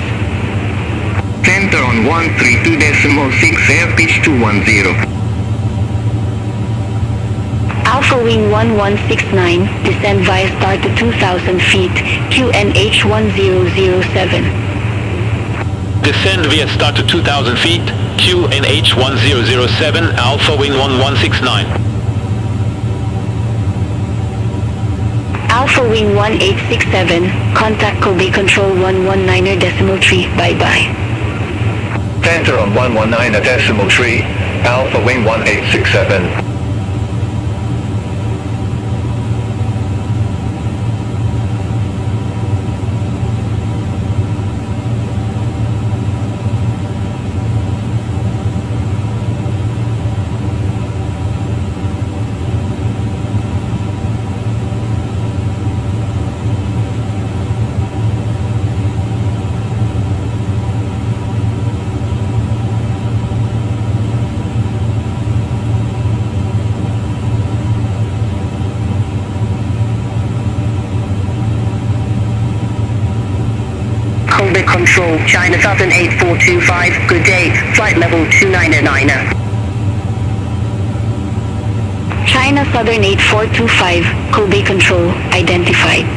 Center on 132.6, Air Pitch 210. Alpha Wing 1169, descend via star to 2,000 feet, QNH 1007. Descend via start to 2,000 feet, QNH 1007, Alpha Wing 1169. Alpha Wing 1867, contact Kobe Control 119.3, bye-bye. Center on 119.3, Alpha Wing 1867. Kobe Control, China Southern 8425, good day, flight level 299. China Southern 8425, Kobe Control, identified.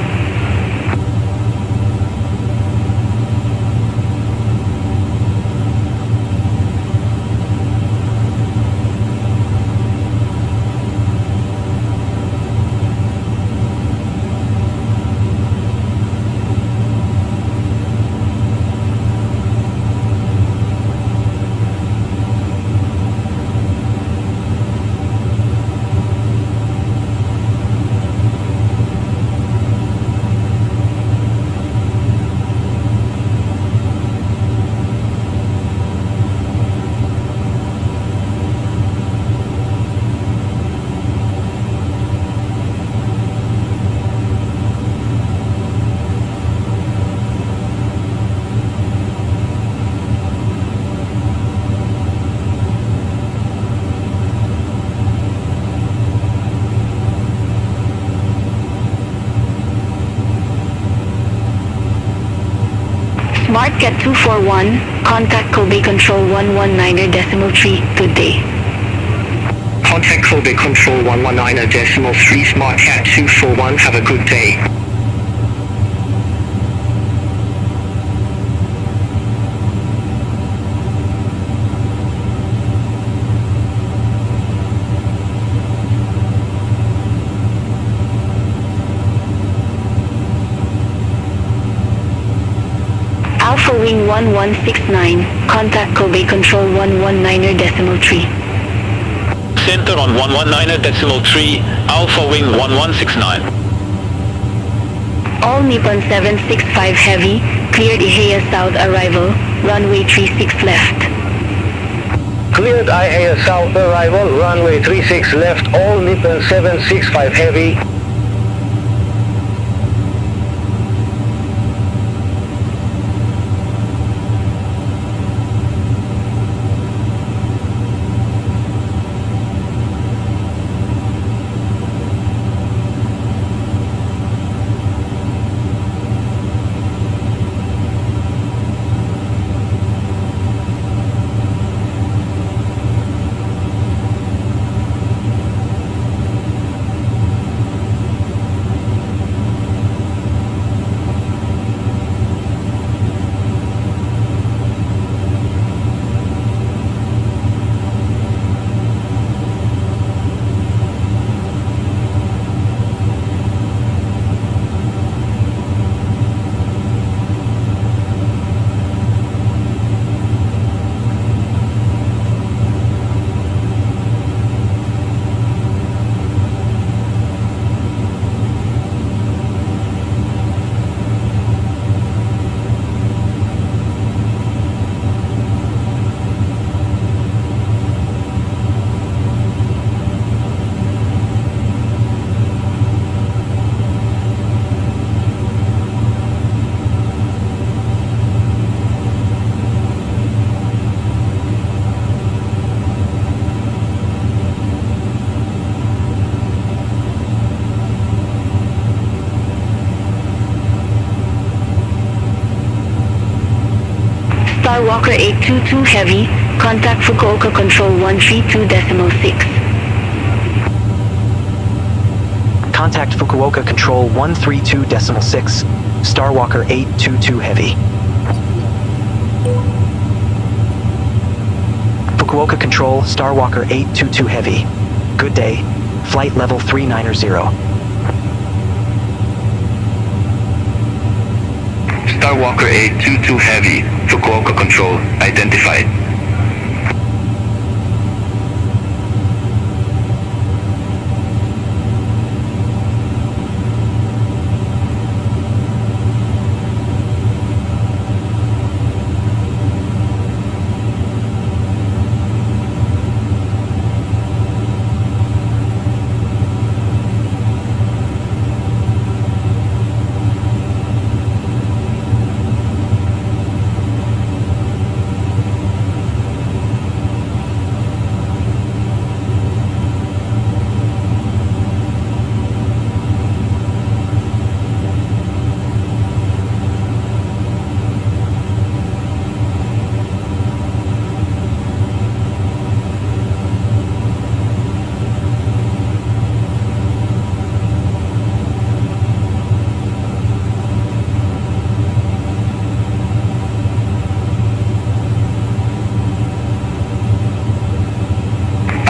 SmartCat 241, contact Kobe Control 119.3, good day. Contact Kobe Control 119.3, SmartCat 241, have a good day. 1169. Contact Kobe Control 119.3. Center on 119.3, Alpha Wing 1169. All Nippon 765 Heavy, cleared IHEA South arrival, runway 36 left. Cleared IHEA South arrival, runway 36 left, all Nippon 765 Heavy. Walker 822 Heavy, contact Fukuoka Control 132.6. Contact Fukuoka Control 132.6, Starwalker 822 Heavy. Fukuoka Control, Starwalker 822 Heavy. Good day. Flight level 390. Starwalker 822 Heavy, Fukuoka Control, identified.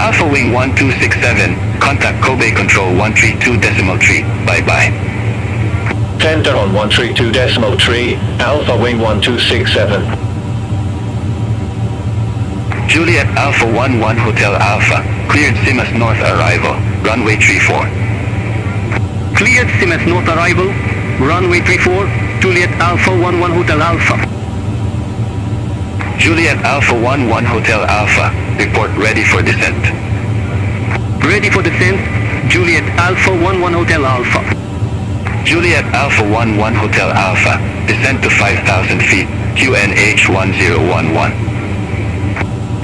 Alpha Wing 1267, contact Kobe Control 132.3, bye-bye. Center on 132.3, Alpha Wing 1267. Juliet Alpha 11 Hotel Alpha, cleared Simas North arrival, runway 34. Cleared Simas North arrival, runway 34, Juliet Alpha 11 Hotel Alpha. Juliet Alpha 11 Hotel Alpha, report ready for descent. Ready for descent, Juliet Alpha 11 Hotel Alpha. Juliet Alpha 11 Hotel Alpha, descent to 5,000 feet, QNH 1011.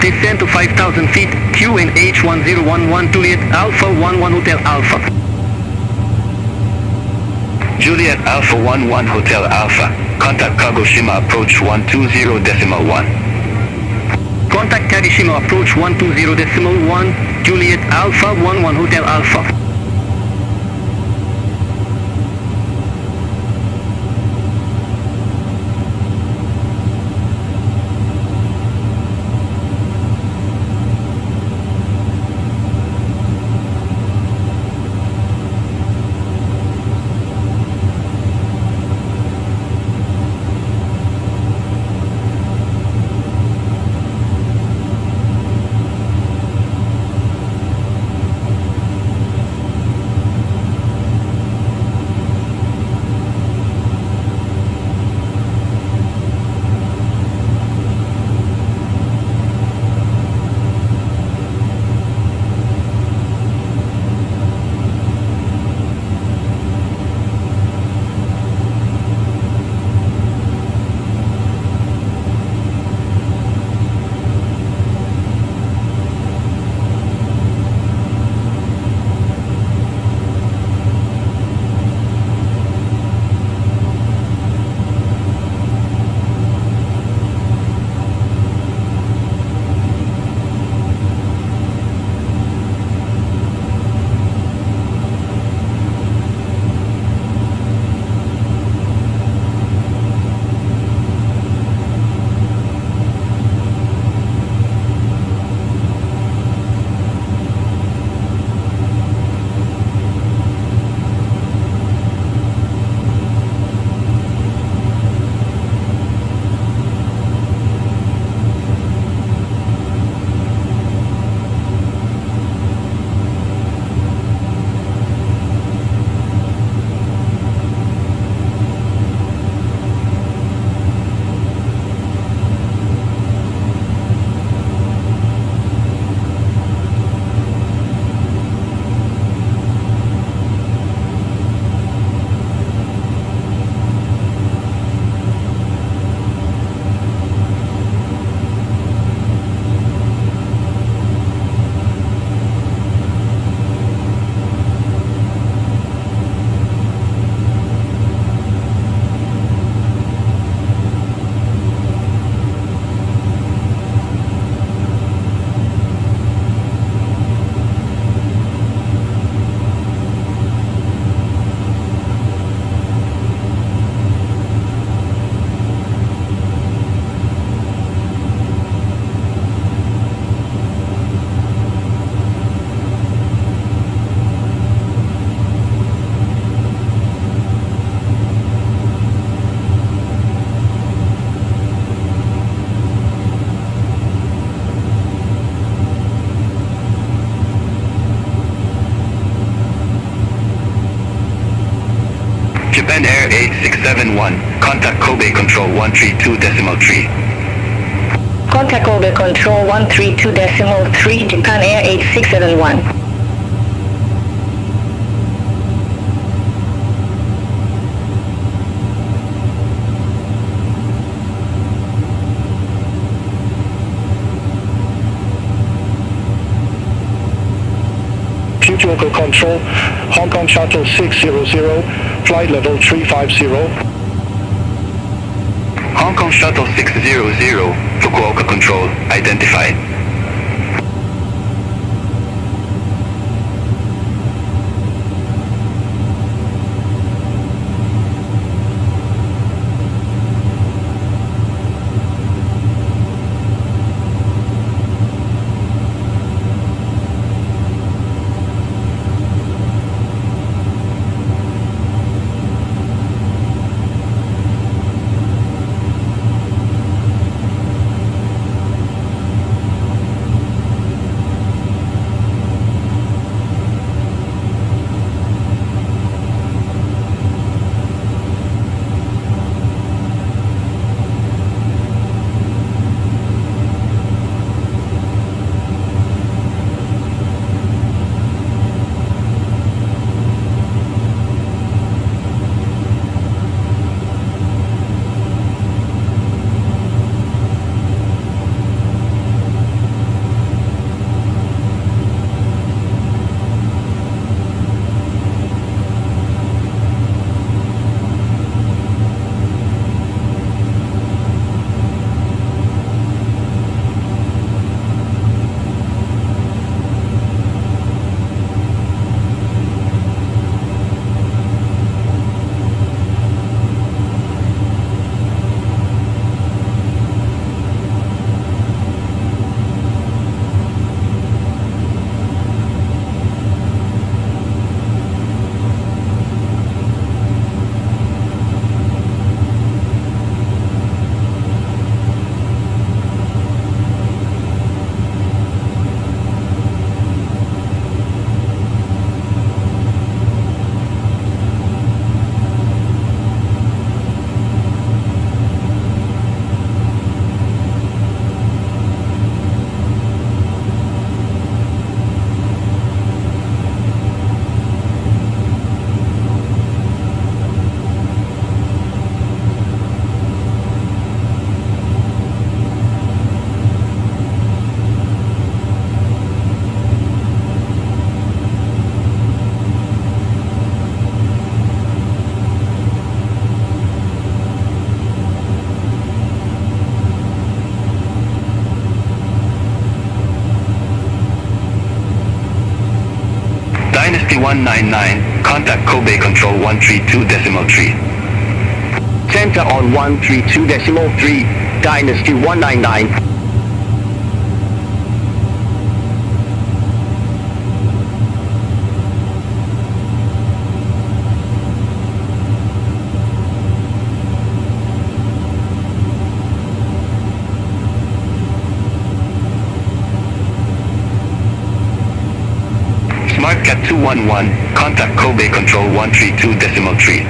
Descent to 5,000 feet, QNH 1011, Juliet Alpha 11 Hotel Alpha. Juliet Alpha 11 Hotel Alpha, contact Kagoshima approach 120.1. Contact Kagoshima approach 120.1, Juliet Alpha 11 Hotel Alpha. Japan Air 8671, contact Kobe Control 132.3. Contact Kobe Control 132.3, Japan Air 8671. Local control, Hong Kong Shuttle 600, flight level 350. Hong Kong Shuttle 600, Fukuoka Control, identified. Dynasty 199, contact Kobe Control 132.3. Center on 132.3, Dynasty 199. SmartCat 211, contact Kobe Control 132.3.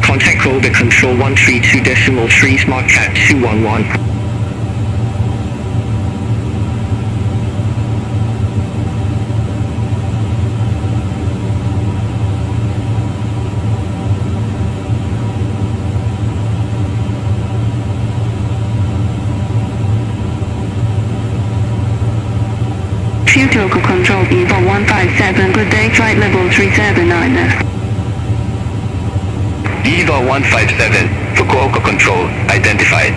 Contact Kobe Control 132.3, SmartCat 211. Future Local Control Evo 157, good day, flight level 379. EVA 157, Fukuoka Control, identified.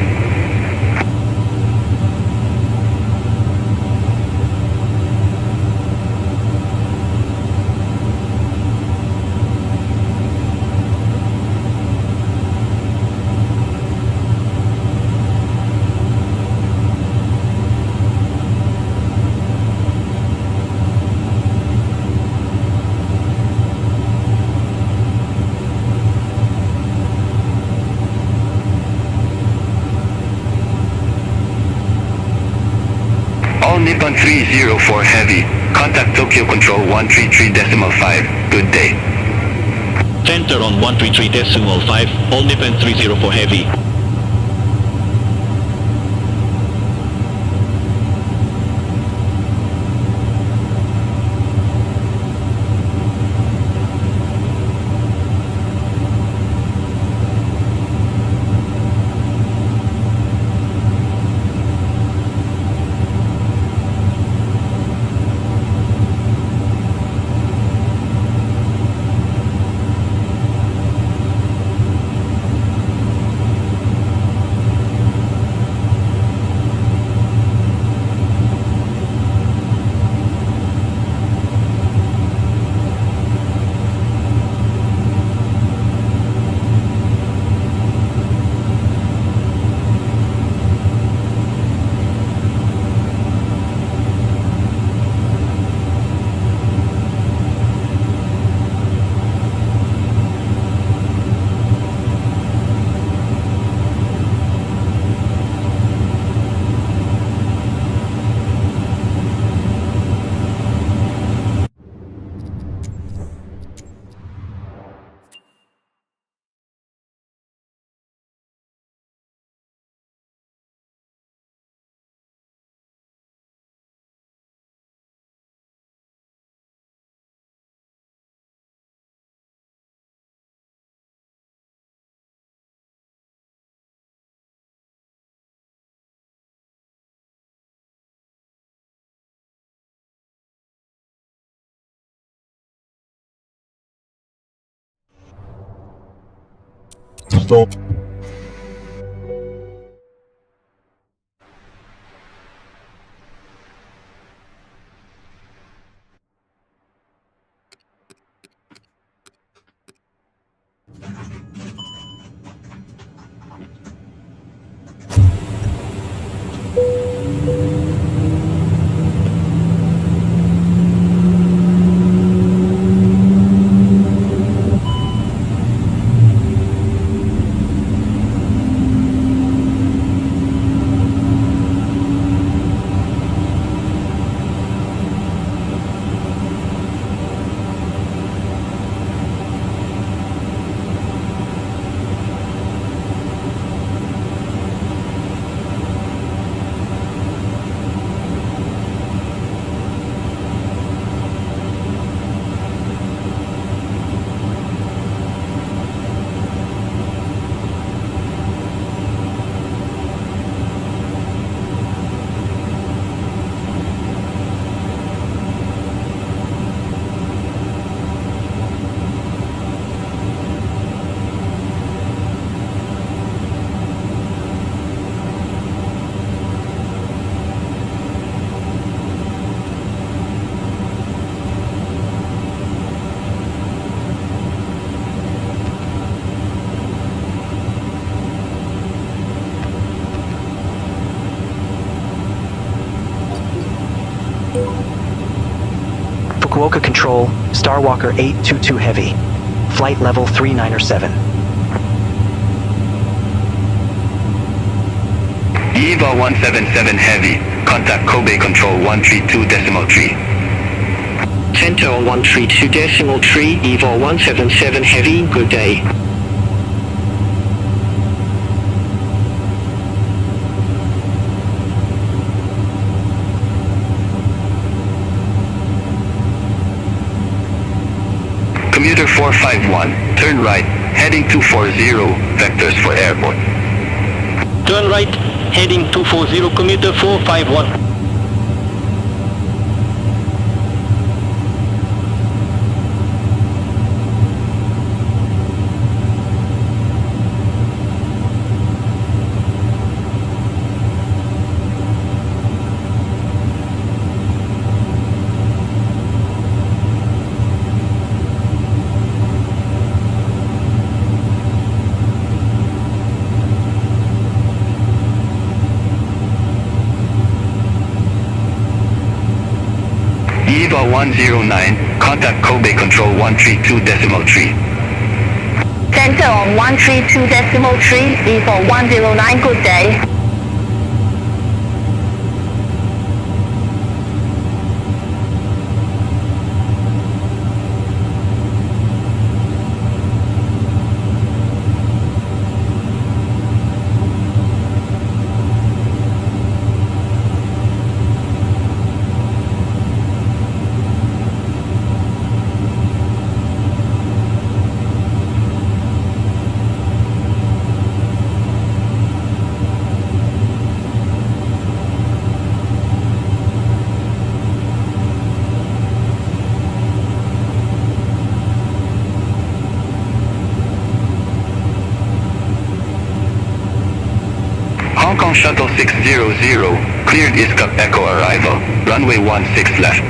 Nippon 304 Heavy, contact Tokyo Control 133.5, good day. Center on 133.5, all Nippon 30 for heavy. Stop. Fukuoka Control, Starwalker 822 Heavy. Flight level 397. EVA 177 Heavy. Contact Kobe Control 132.3. Center on 132.3, EVA 177 Heavy, good day. Commuter 451, turn right, heading 240, vectors for airport. Turn right, heading 240, commuter 451. EVA 109, contact Kobe Control 132.3. Center on 132.3, EVA 109, good day. Shuttle 600, cleared ISCUP Echo arrival, runway 16 left.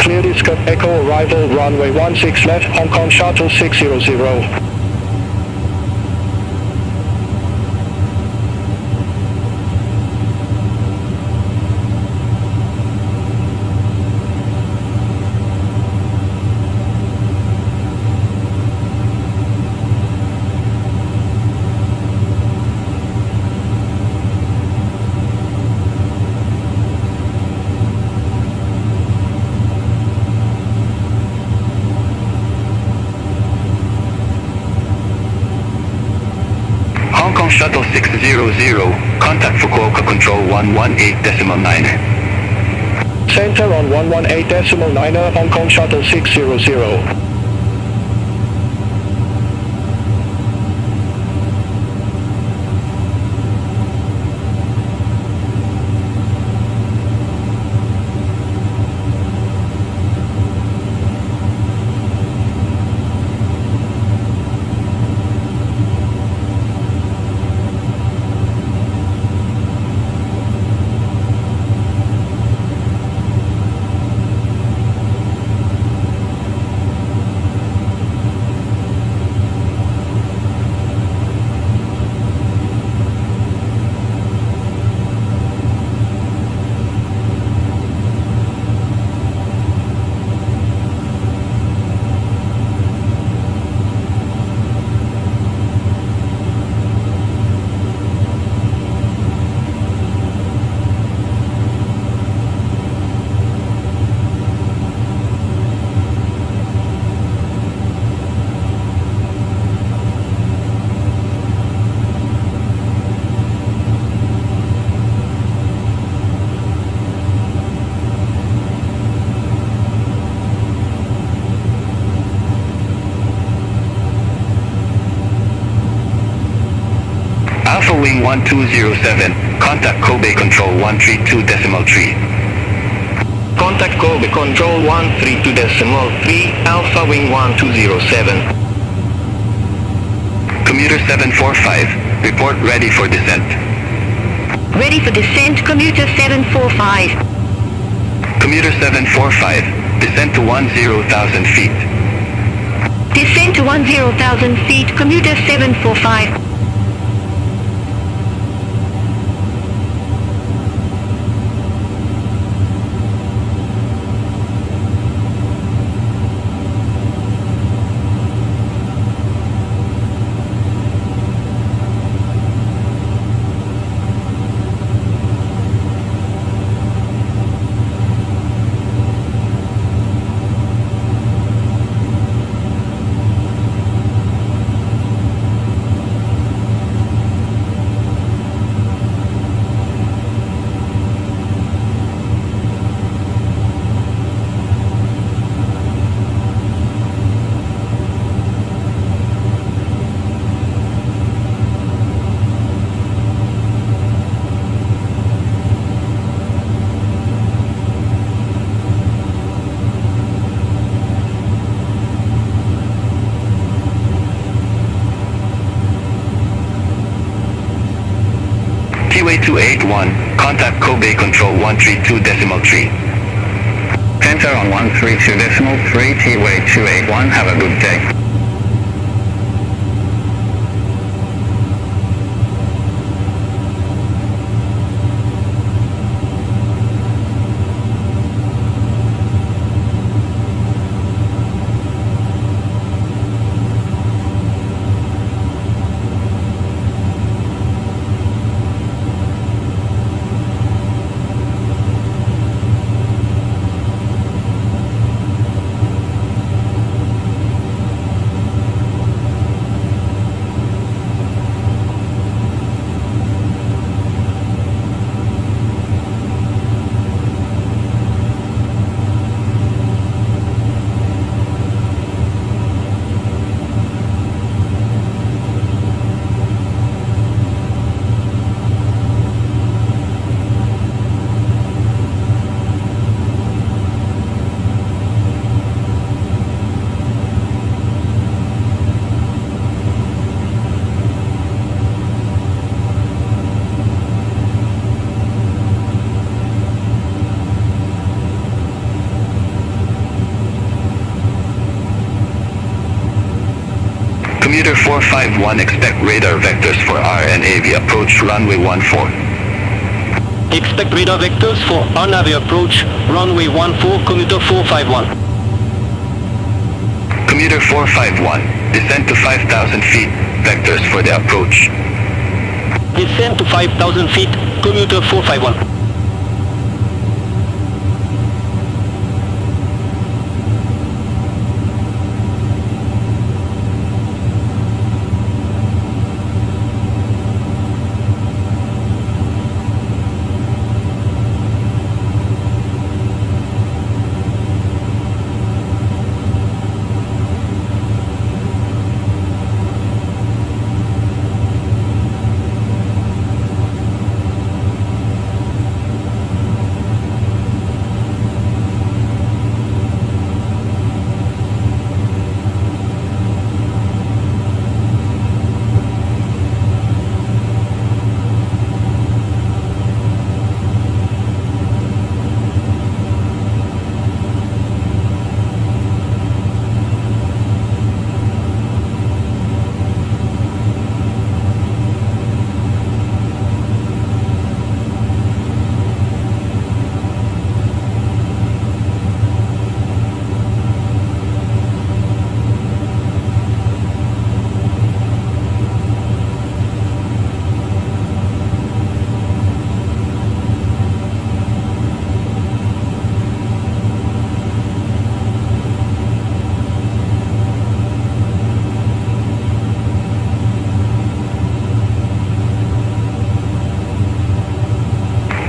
Cleared ISCUP Echo arrival, runway 16 left, Hong Kong Shuttle 600. Hong Kong Shuttle 600, contact Fukuoka Control 118.9. Center on 118.9, Hong Kong Shuttle 600. Alpha Wing 1207, contact Kobe Control 132.3. Contact Kobe Control 132.3, Alpha Wing 1207. Commuter 745, report ready for descent. Ready for descent, commuter 745. Commuter 745, descent to 10,000 feet. Descent to 10,000 feet, commuter 745. Tpe 281, contact Kobe Control 132.3. Center on 132.3, Tpe 281, have a good day. Commuter 451, expect radar vectors for RNAV approach runway 14. Expect radar vectors for RNAV approach runway 14, commuter 451. Commuter 451, descend to 5,000 feet, vectors for the approach. Descend to 5,000 feet, commuter 451.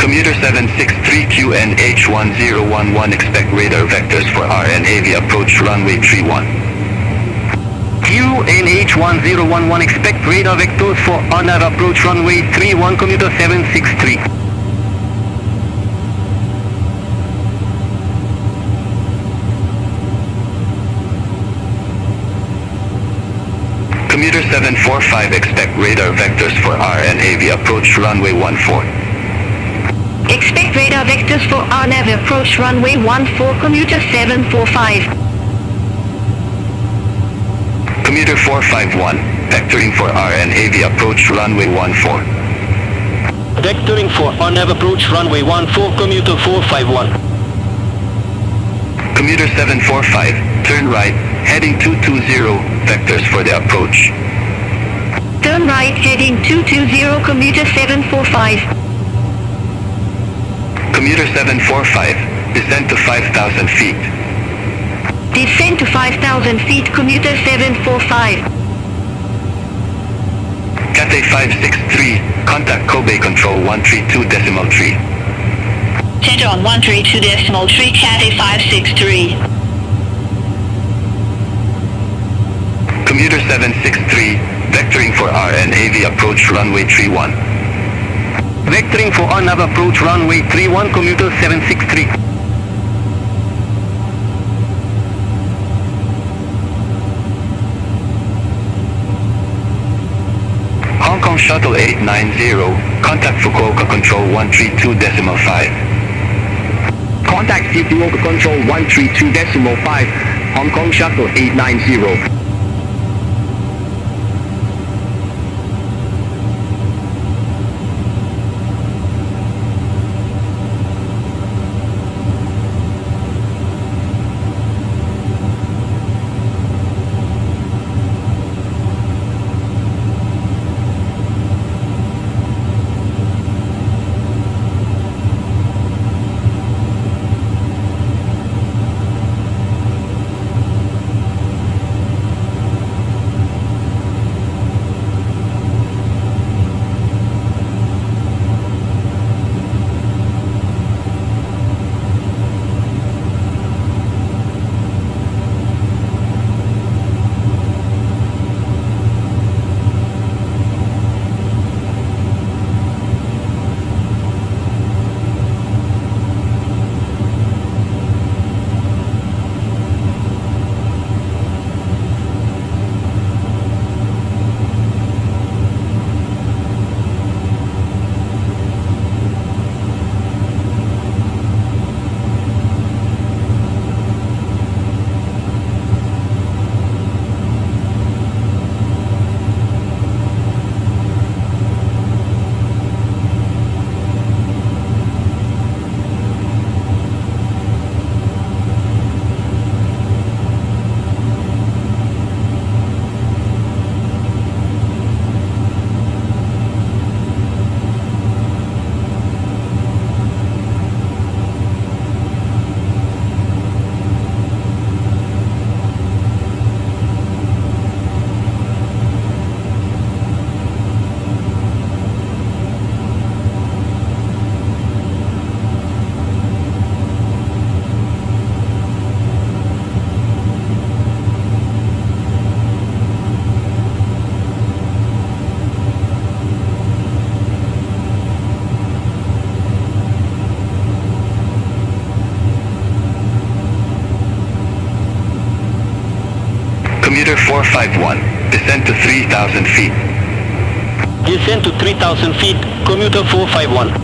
Commuter 763QNH1011, expect radar vectors for RNAV approach runway 31. QNH1011, expect radar vectors for RNAV approach runway 31, commuter 763. Commuter 745, expect radar vectors for RNAV approach runway 14. Expect radar vectors for RNAV approach runway 14, commuter 745. Commuter 451, vectoring for RNAV approach runway 14. Vectoring for RNAV approach runway 14, commuter 451. Commuter 745, turn right, heading 220, vectors for the approach. Turn right heading 220, commuter 745. Commuter 745, descend to 5,000 feet. Descend to 5,000 feet, commuter 745. Cathay 563, contact Kobe control 132.3. Center on 132.3, Cathay 563. Commuter 763, vectoring for RNAV approach runway 31. Vectoring for RNAV approach runway 31, commuter 763. Hong Kong Shuttle 890, contact Fukuoka control 132.5. Contact Fukuoka control 132.5, Hong Kong Shuttle 890. Commuter 451, descend to 3,000 feet. Descend to 3,000 feet, commuter 451.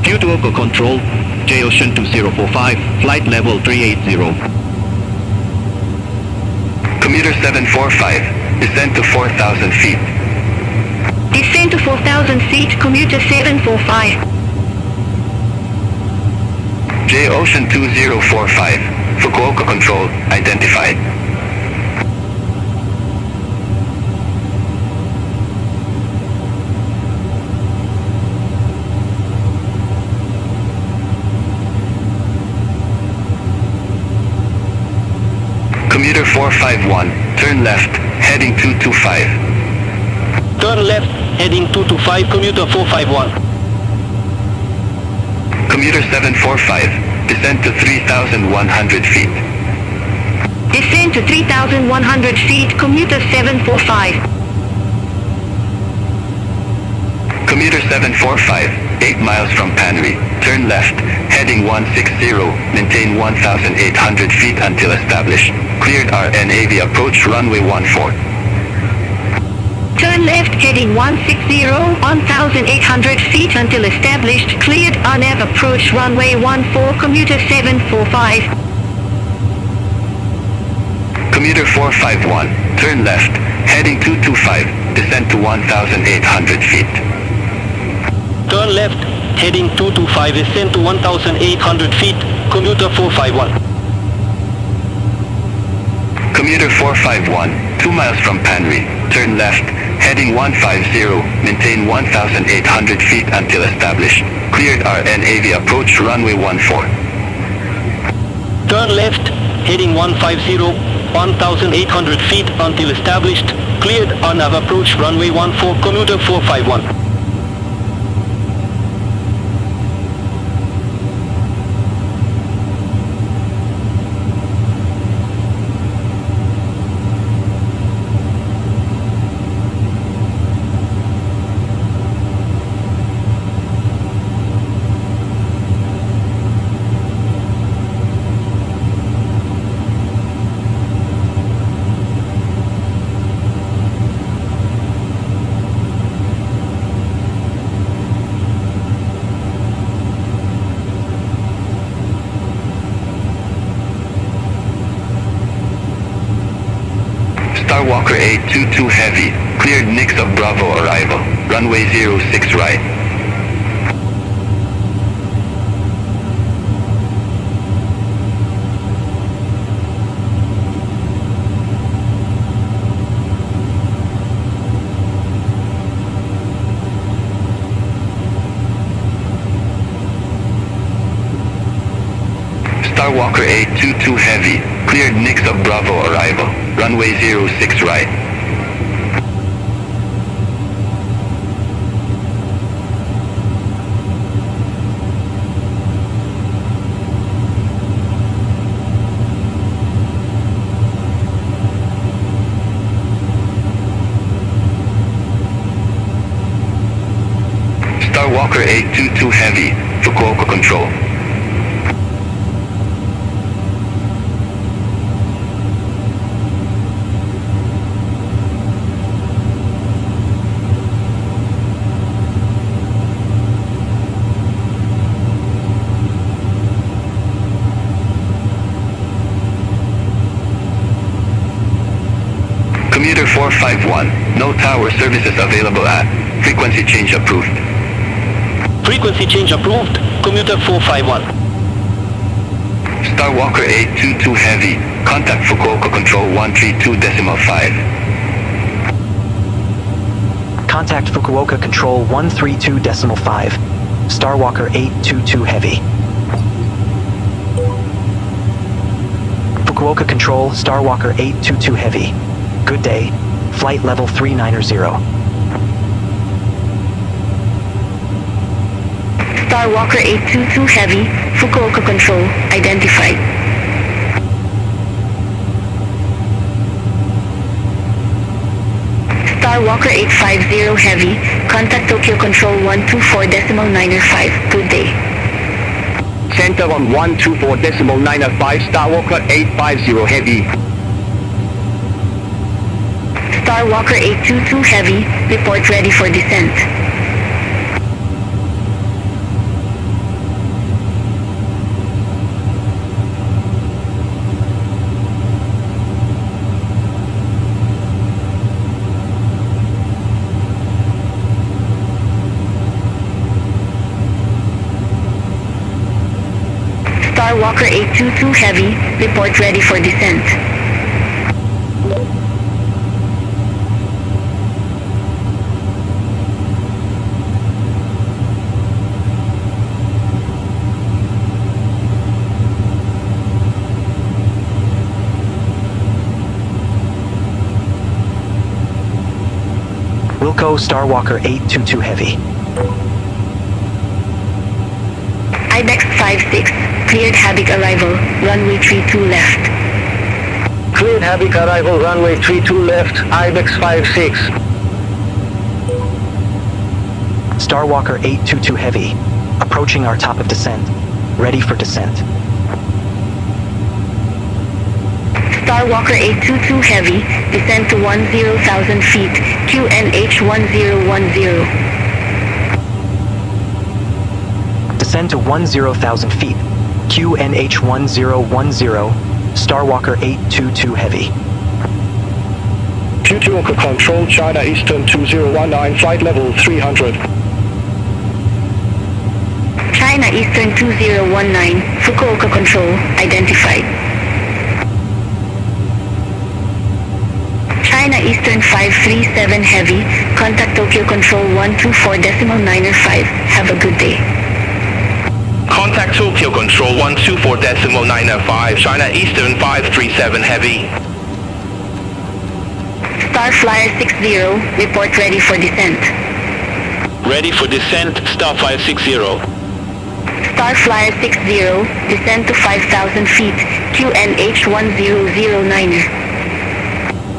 Due to local control, JX822 flight level 380. Commuter 745, descend to 4,000 feet. Descend to 4,000 feet, commuter 745. JX822 Fukuoka control identified. Commuter 451, turn left, heading 225. Turn left, heading 225, commuter 451. Commuter 745, descend to 3,100 feet. Descend to 3,100 feet, commuter 745. Commuter 745, 8 miles from Panry, turn left, heading 160, maintain 1,800 feet until established. Cleared RNAV approach runway 14. Turn left, heading 160, 1,800 feet until established. Cleared RNAV approach runway 14, commuter 745. Commuter 451, turn left, heading 225, descend to 1,800 feet. Turn left, heading 225, descend to 1,800 feet, commuter 451. Commuter 451, 2 miles from Panry, turn left, heading 150, maintain 1,800 feet until established. Cleared RNAV approach runway 14. Turn left, heading 150, 1,800 feet until established. Cleared RNAV approach runway 14, commuter 451. Starwalker 822 Heavy, cleared Nix of Bravo arrival, runway 06 right. Starwalker 822 Heavy, cleared Nix of Bravo arrival, runway 06 right. Starwalker 822 Heavy, Fukuoka control. Commuter 451, no tower services available at, frequency change approved. Frequency change approved, commuter 451. Starwalker 822 Heavy. Contact Fukuoka Control 132.5. Contact Fukuoka Control 132.5. Starwalker 822 Heavy. Fukuoka Control, Starwalker 822 Heavy. Good day. Flight level 390. Starwalker 822 Heavy, Fukuoka Control, identified. Starwalker 850 Heavy, contact Tokyo Control 124.95, good day. Center on 124.95, Starwalker 850 Heavy. Starwalker 822 Heavy, report ready for descent. Starwalker 822 Heavy, report ready for descent. Wilco Starwalker 822 Heavy. IBEX 56, cleared Habik arrival, runway 32 left. Cleared Habik arrival, runway 32 left, IBEX 56. Starwalker 822 Heavy. Approaching our top of descent. Ready for descent. Starwalker 822 Heavy, descend to 10,000 feet, QNH 1010. Descend to 10,000 feet. QNH 1010. Starwalker 822 Heavy. Fukuoka Control, China Eastern 2019, flight level 300. China Eastern 2019, Fukuoka Control, identified. China Eastern 537 Heavy, contact Tokyo Control 124.95, have a good day. Contact Tokyo Control 124.95, China Eastern 537 Heavy. Starflyer 60, report ready for descent. Ready for descent, Starflyer 60. Starflyer 60, descend to 5,000 feet, QNH 1009.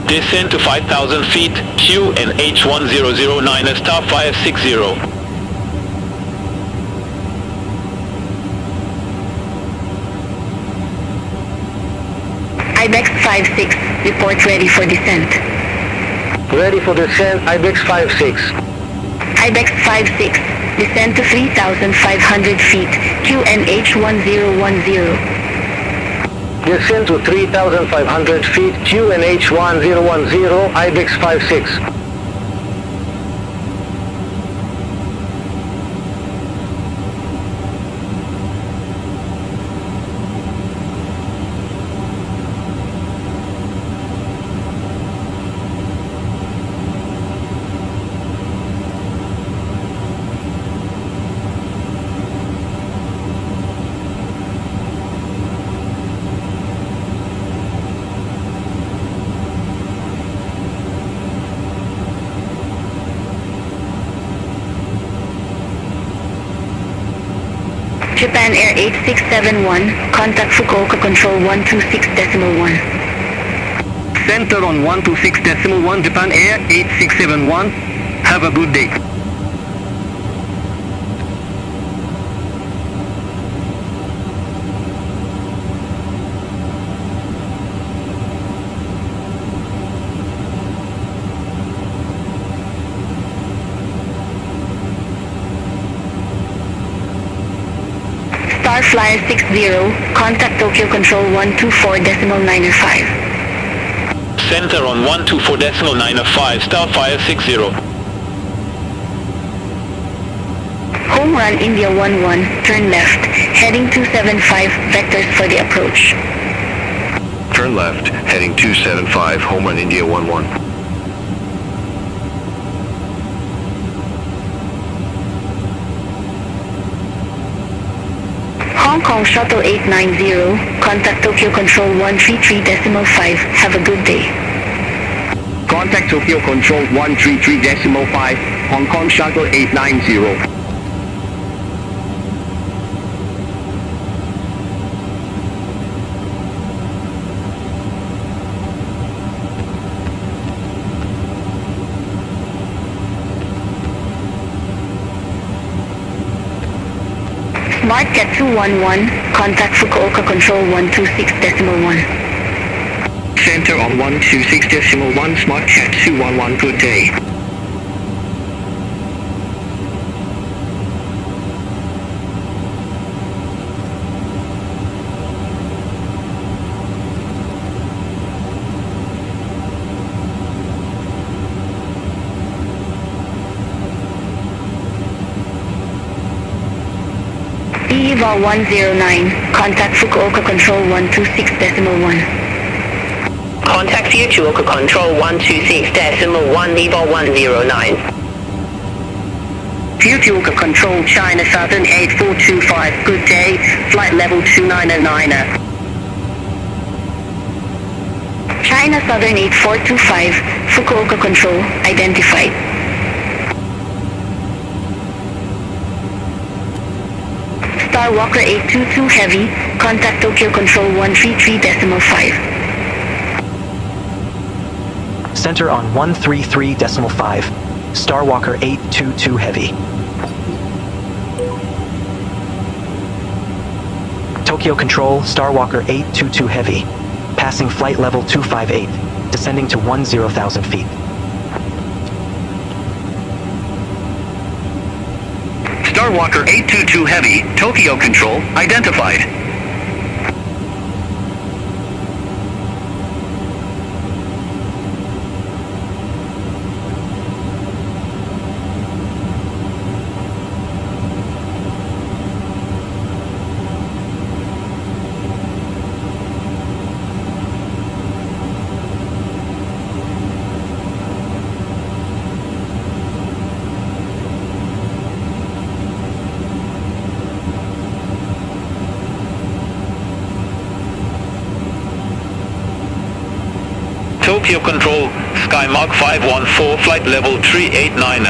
Descend to 5,000 feet, QNH 1009, Starflyer 60. IBEX 56, report ready for descent. Ready for descent, IBEX 56. IBEX 56, descend to 3,500 feet, QNH 1010. Descend to 3,500 feet, QNH 1010, IBEX 56. Japan Air 8671, contact Fukuoka Control 126.1. Center on 126.1, Japan Air 8671. Have a good day. Starflyer 60, contact Tokyo Control 124.95. Center on 124.95, Starflyer 60. Home run India 11, turn left, heading 275, vectors for the approach. Turn left, heading 275, home run India 11. Hong Kong Shuttle 890, contact Tokyo Control 133.5, have a good day. Contact Tokyo Control 133.5, Hong Kong Shuttle 890. Smart Cat 211, contact Fukuoka Control 126.1. Center on 126.1, Smart Cat 211, good day. EVA 109, contact Fukuoka Control 126.1. Contact Fukuoka Control 126.1, EVA 109. Fukuoka Control China Southern 8425, good day, flight level 2909. China Southern 8425, Fukuoka Control, identified. Starwalker 822 Heavy, contact Tokyo Control 133.5. Center on 133.5. Starwalker 822 Heavy. Tokyo Control, Starwalker 822 Heavy. Passing flight level 258. Descending to 10,000 feet. Starwalker 822 Heavy, Tokyo Control, identified. Tokyo Control, Skymark 514, flight level 389.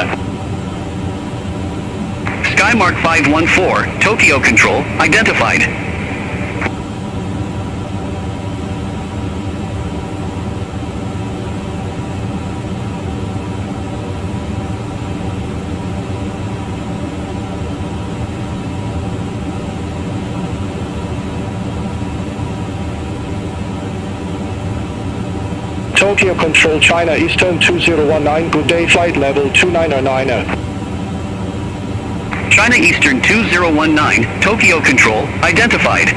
Skymark 514, Tokyo Control, identified. Tokyo Control China Eastern 2019, good day, flight level 2909. China Eastern 2019, Tokyo Control, identified.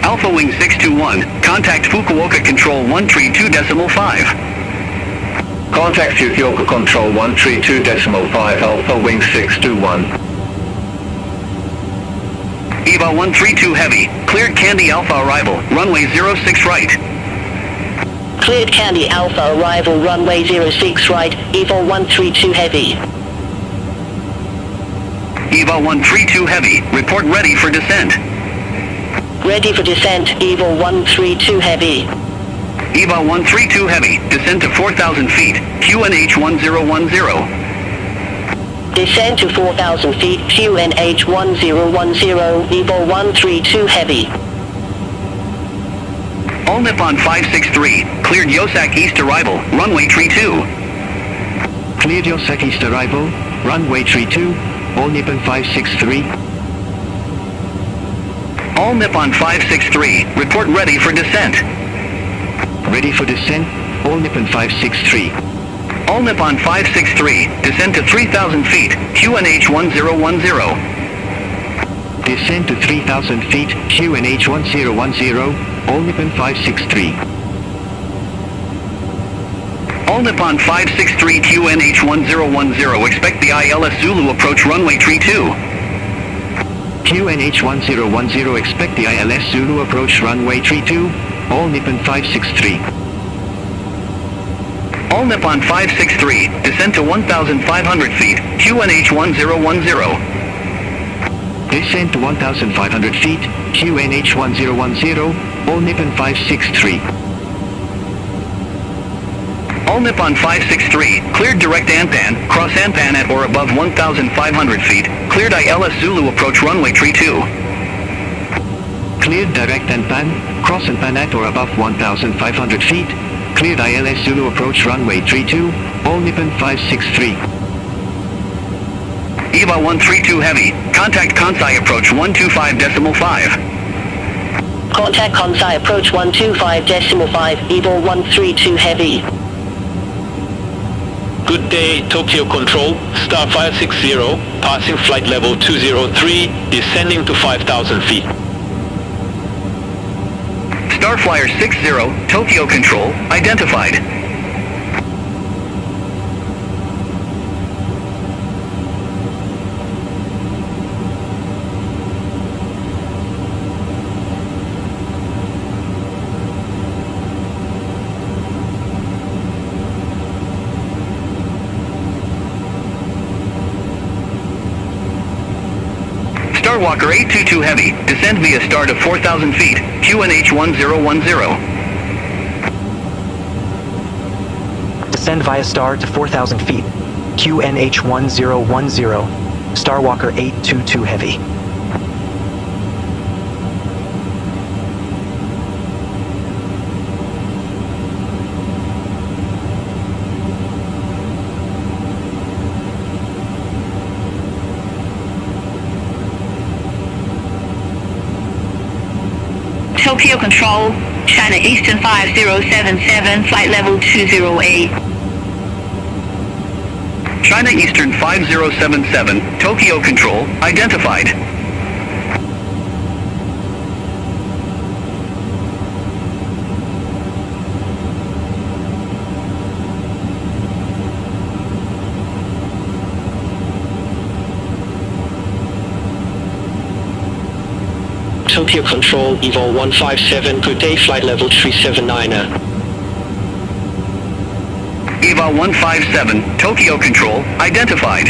Alpha Wing 621, contact Fukuoka Control 132.5. Contact Fukuoka Control 132.5, Alpha Wing 621. EVA 132 Heavy, cleared Candy Alpha arrival, runway 06 right. Cleared Candy Alpha arrival, runway 06 right, EVA 132 Heavy. EVA 132 Heavy, report ready for descent. Ready for descent, EVA 132 Heavy. EVA 132 Heavy, descend to 4,000 feet, QNH 1010. Descend to 4,000 feet, QNH 1010, Evo 132 heavy. All Nippon 563, cleared Yosak East arrival, runway 32. Cleared Yosak East arrival, runway 32, all Nippon 563. All Nippon 563, report ready for descent. Ready for descent, all Nippon 563. All Nippon 563, descend to 3,000 feet, QNH 1010. Descend to 3,000 feet, QNH 1010, all Nippon 563. All Nippon 563 QNH 1010, expect the ILS Zulu approach runway 32. QNH 1010, expect the ILS Zulu approach runway 32, all Nippon 563. All Nippon 563, descend to 1,500 feet, QNH 1010. Descend to 1,500 feet, QNH 1010, all Nippon 563. All Nippon 563, cleared direct Anpan, cross Anpan at or above 1,500 feet, cleared ILS Zulu approach runway 32. Cleared direct Anpan, cross Anpan at or above 1,500 feet, cleared ILS Zulu approach runway 32, all Nippon 563. EVA 132 heavy, contact Kansai approach 125.5. Contact Kansai approach 125.5, Evo 132 heavy. Good day, Tokyo Control, Star 560, passing flight level 203, descending to 5,000 feet. Starflyer 60, Tokyo Control, identified. Starwalker 822 heavy, descend via star to 4,000 feet, QNH 1010. Descend via star to 4,000 feet, QNH 1010, Starwalker 822 heavy. Tokyo Control, China Eastern 5077, flight level 208. China Eastern 5077, Tokyo Control, identified. Tokyo Control, Evo 157, good day, flight level 379er. EVA 157, Tokyo Control, identified.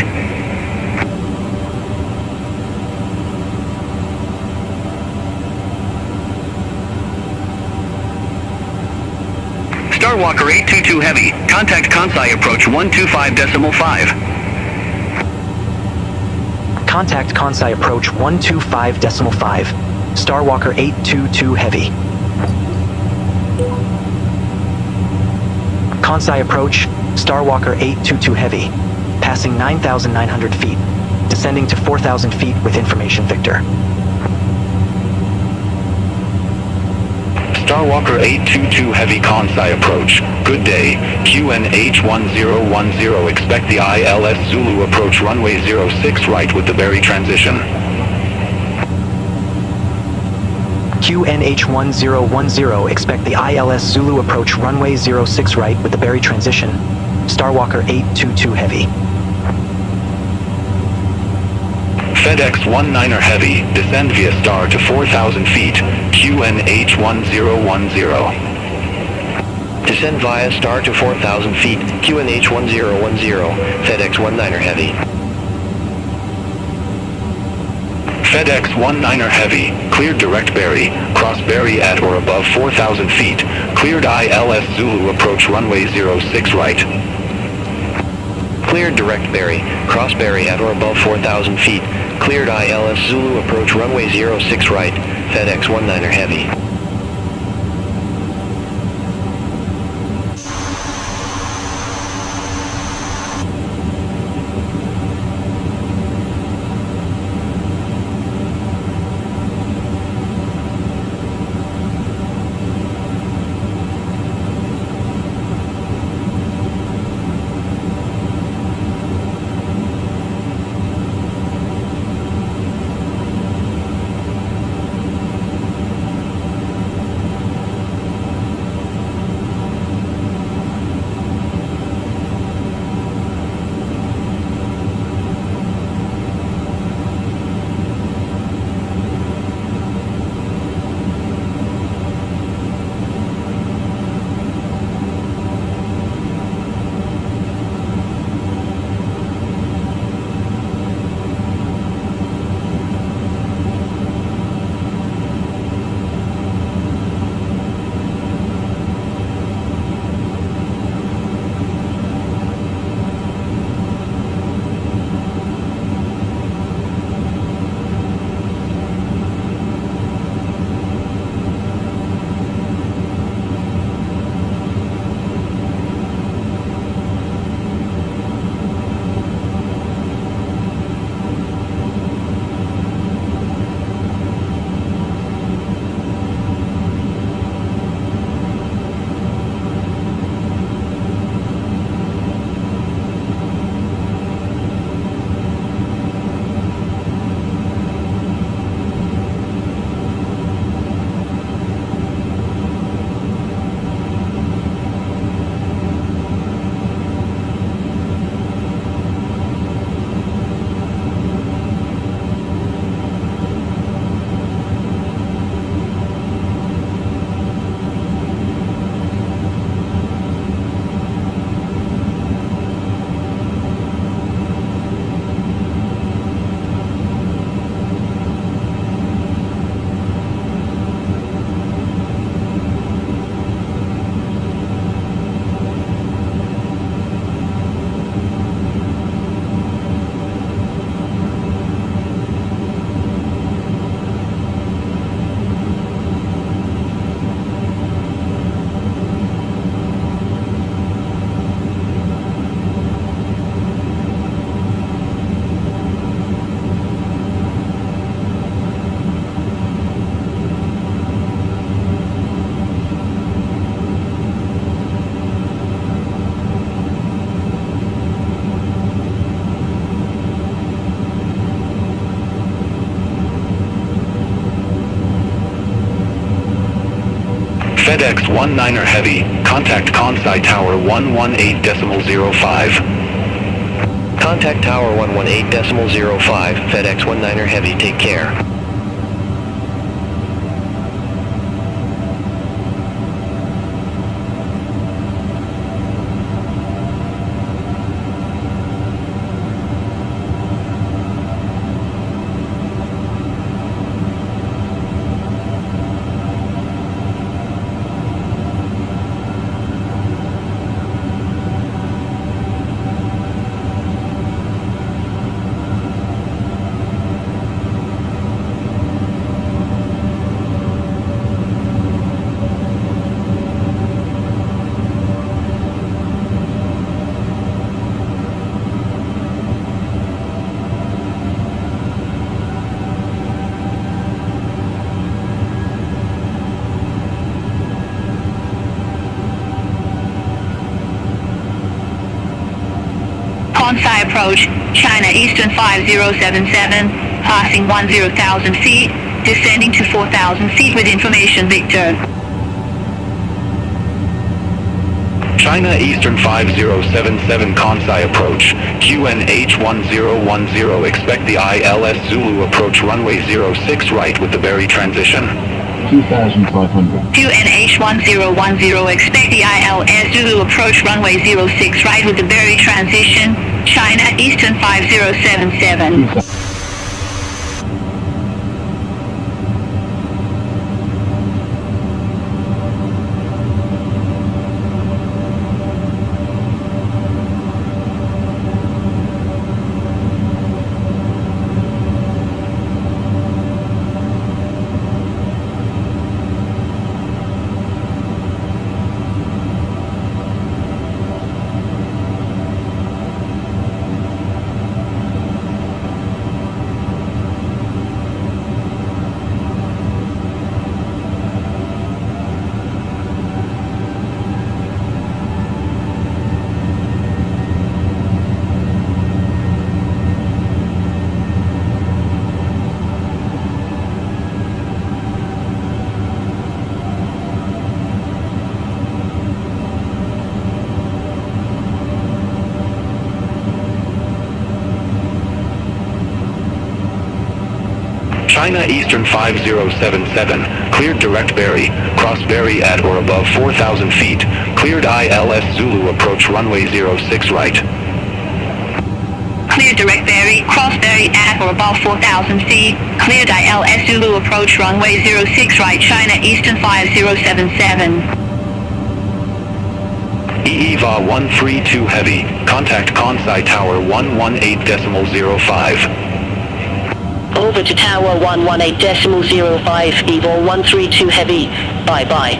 Starwalker 822 heavy, contact Kansai approach 125.5. Contact Kansai approach 125.5. Starwalker 822 heavy. Kansai approach, Starwalker 822 heavy, passing 9,900 feet, descending to 4,000 feet with information Victor. Starwalker 822 heavy Kansai approach. Good day, QNH 1010, expect the ILS Zulu approach runway 06 right with the Berry transition. QNH 1010, expect the ILS Zulu approach runway 06 right with the Berry transition. Starwalker 822 heavy. FedEx 19er heavy, descend via star to 4,000 feet, QNH 1010. Descend via star to 4,000 feet, QNH 1010, FedEx 19er heavy. FedEx 19er heavy, cleared direct Berry, cross Berry at or above 4,000 feet, cleared ILS Zulu approach runway 06 right. Cleared direct Berry, cross Berry at or above 4,000 feet. Cleared ILS Zulu approach runway 06 right, FedEx 19er Heavy. FedEx 19er Heavy, contact Kansai Tower 118.05. Contact Tower 118.05, FedEx 19er Heavy, take care. Kansai approach, China Eastern 5077, passing 10,000 feet, descending to 4,000 feet with information Victor. China Eastern 5077 Kansai approach, QNH1010, expect the ILS Zulu approach runway 06 right with the Berry transition. 2,500. QNH1010, expect the ILS Zulu approach runway 06 right with the Berry transition, China Eastern 5077. China Eastern 5077, cleared direct Berry, cross Berry at or above 4,000 feet, cleared ILS Zulu approach runway 06 right. Cleared direct Berry, cross Berry at or above 4,000 feet, cleared ILS Zulu approach runway 06 right, China Eastern 5077. EEVA 132 heavy, contact Kansai Tower 118.05. Over to Tower 118.05, EVA 132 heavy, bye-bye.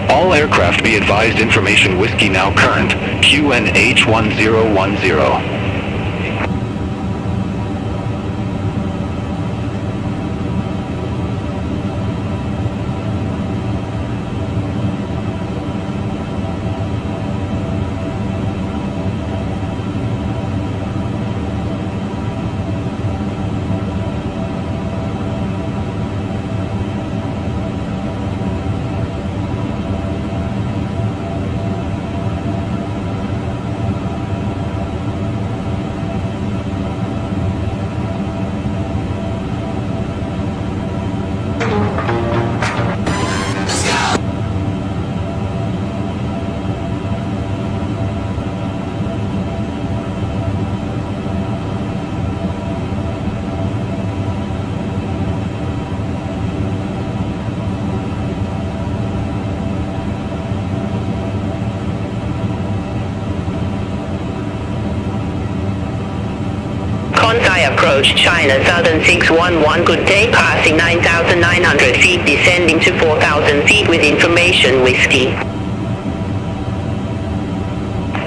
All aircraft be advised information Whiskey now current, QNH1010. Kansai approach China Southern 611 good day passing 9,900 feet descending to 4,000 feet with information whiskey.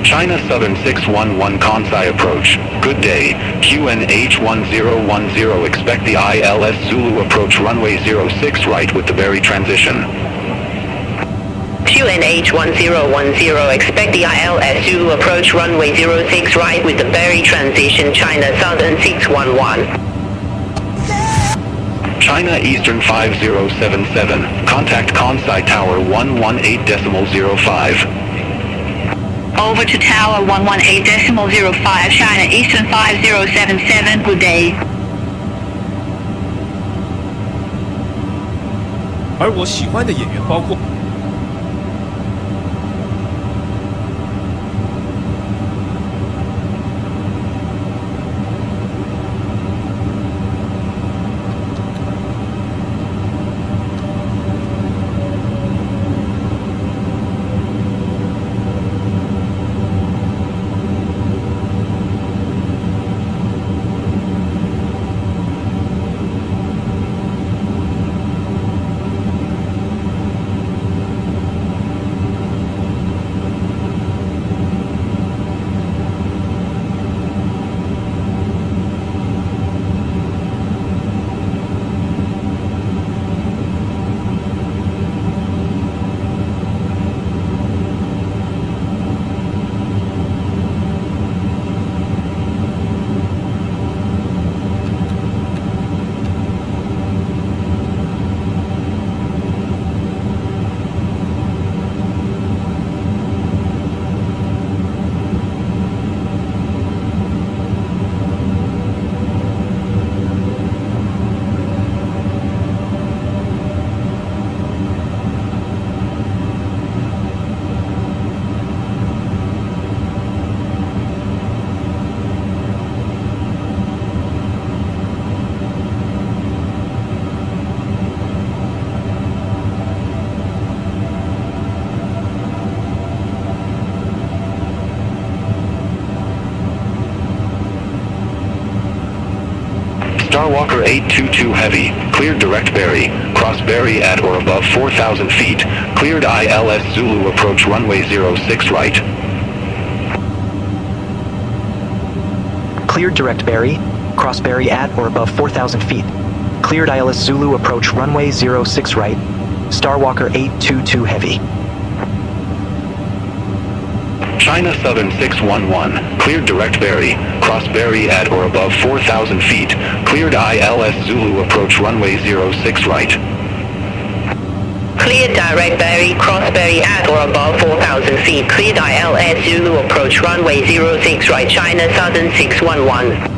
China Southern 611 Kansai approach. Good day. QNH1010 expect the ILS Zulu approach runway 06 right with the Berry transition. QNH1010 expect the ILS Zulu approach runway 06 right with the Berry transition China Southern 611. China Eastern 5077. Contact Kansai Tower 118.05. Over to Tower 118.05, China Eastern 5077, good day. 而我喜欢的演员包括。Starwalker 822 Heavy, cleared direct Berry, cross Berry at or above 4,000 feet, cleared ILS Zulu approach runway 06 right. Cleared direct Berry, cross Berry at or above 4,000 feet. Cleared ILS Zulu approach runway 06 right. Starwalker 822 Heavy. China Southern 611, cleared direct Berry, cross Berry at or above 4,000 feet, cleared ILS Zulu approach runway 06 right. Cleared direct Berry, cross Berry at or above 4,000 feet, cleared ILS Zulu approach runway 06 right China Southern 611.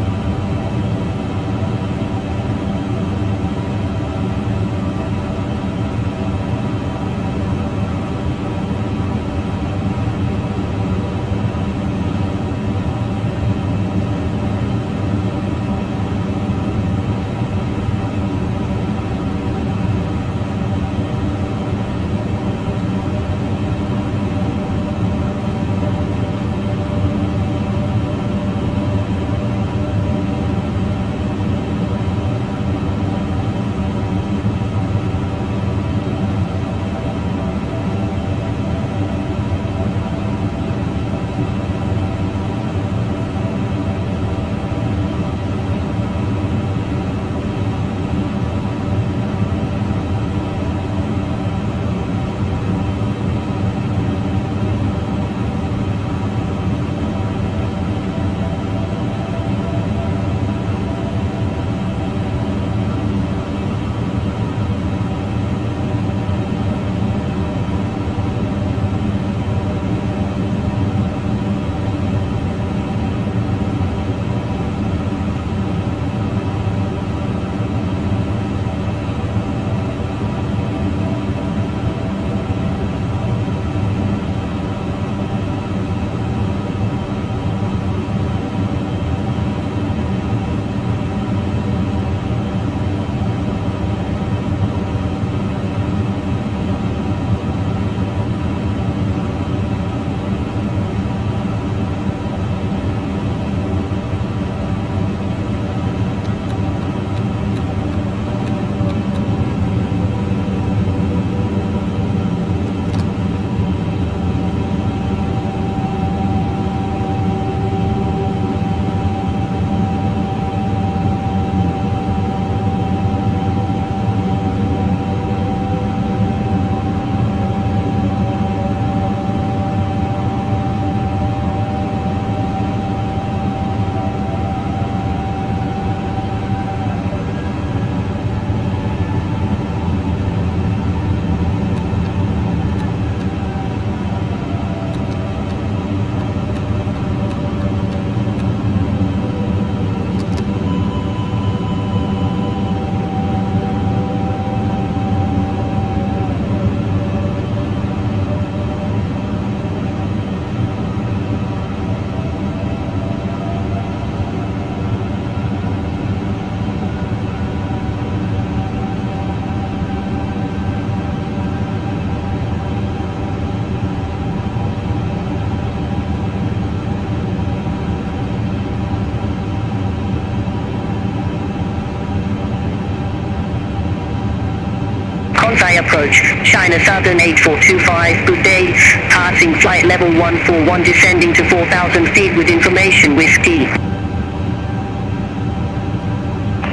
approach, China Southern 8425, good day, passing flight level 141 descending to 4,000 feet with information Whiskey.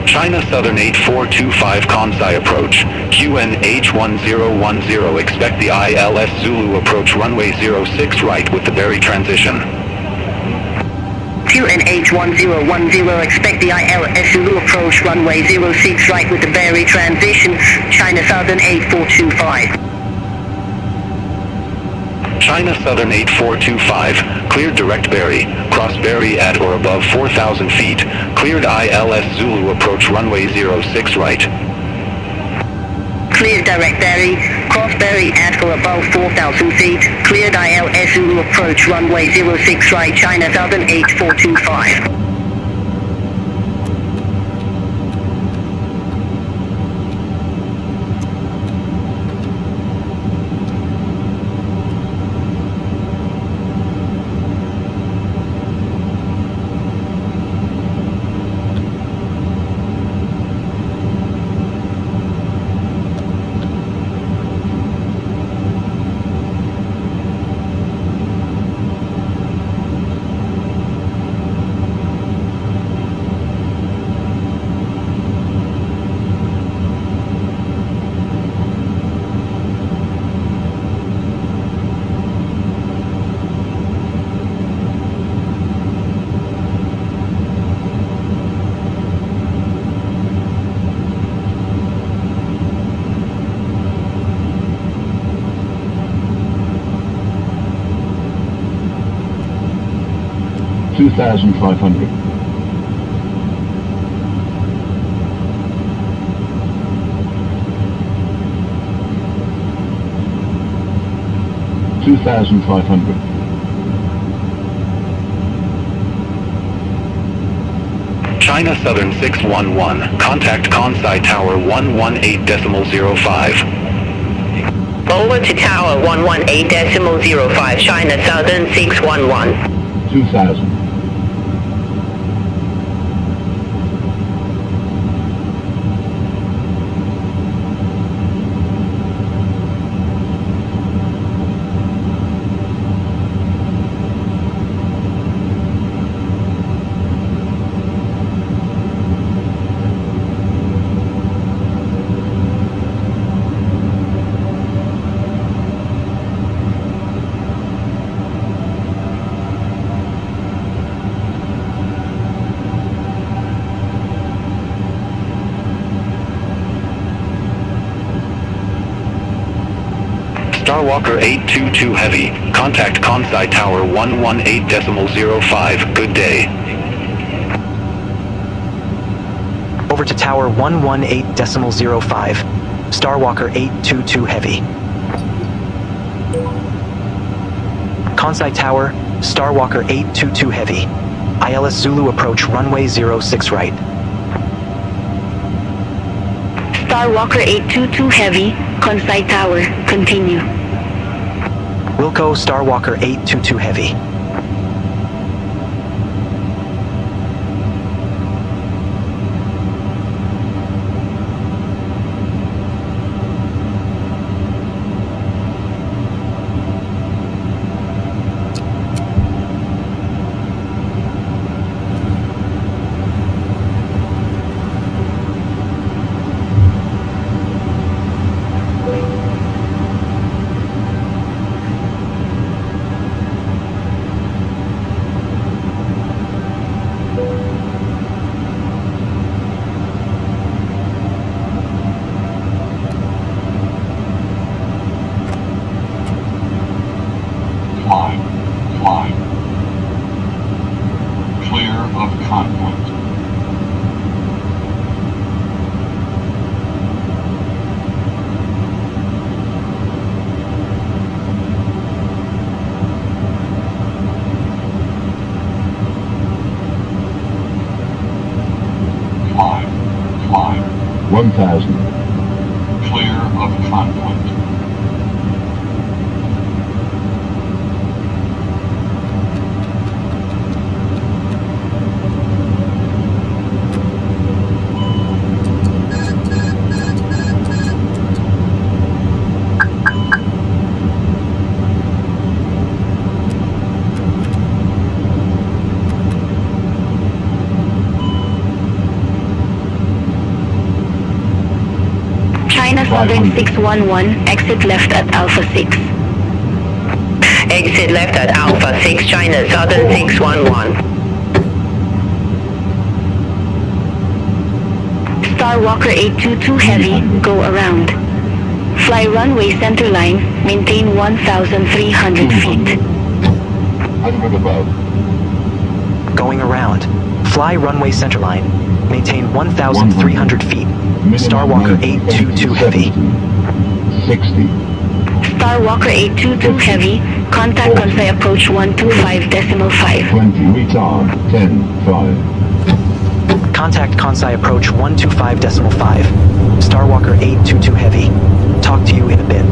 China Southern 8425 Kansai approach, QNH1010, expect the ILS Zulu approach runway 06 right with the Berry transition. QNH1010, expect the ILS Zulu approach runway 06 right with the Berry transition, China Southern 8425. China Southern 8425, cleared direct Berry, cross Berry at or above 4,000 feet, cleared ILS Zulu approach runway 06 right. Cleared direct Berry, cross Berry at or above 4,000 feet, cleared ILS Zulu approach runway 06 right, China Southern 8425. 2,500. 2,500. China Southern 611, contact Kansai Tower 118.05. Over to Tower 118.05, China Southern 611. 2,000. Starwalker 822 Heavy, contact Kansai Tower 118.05, good day. Over to Tower 118.05, Starwalker 822 Heavy. Kansai Tower, Starwalker 822 Heavy. ILS Zulu approach runway 06 right. Starwalker 822 Heavy, Kansai Tower, continue. Wilco Starwalker 822 Heavy. Fly. Clear of conflict. Fly. 1,000. Clear of conflict. Southern 611, exit left at Alpha 6. Exit left at Alpha 6 China Southern 611. Starwalker 822 Heavy, go around. Fly runway centerline, maintain 1,300 feet. 100 above. Going around. Fly runway centerline. Maintain 1,300 feet. Starwalker 822 Heavy. 60. Starwalker 822 Heavy, contact Kansai approach 125.5. 20 retard. 10, 5. Contact Kansai approach 125.5. Starwalker 822 Heavy. Talk to you in a bit.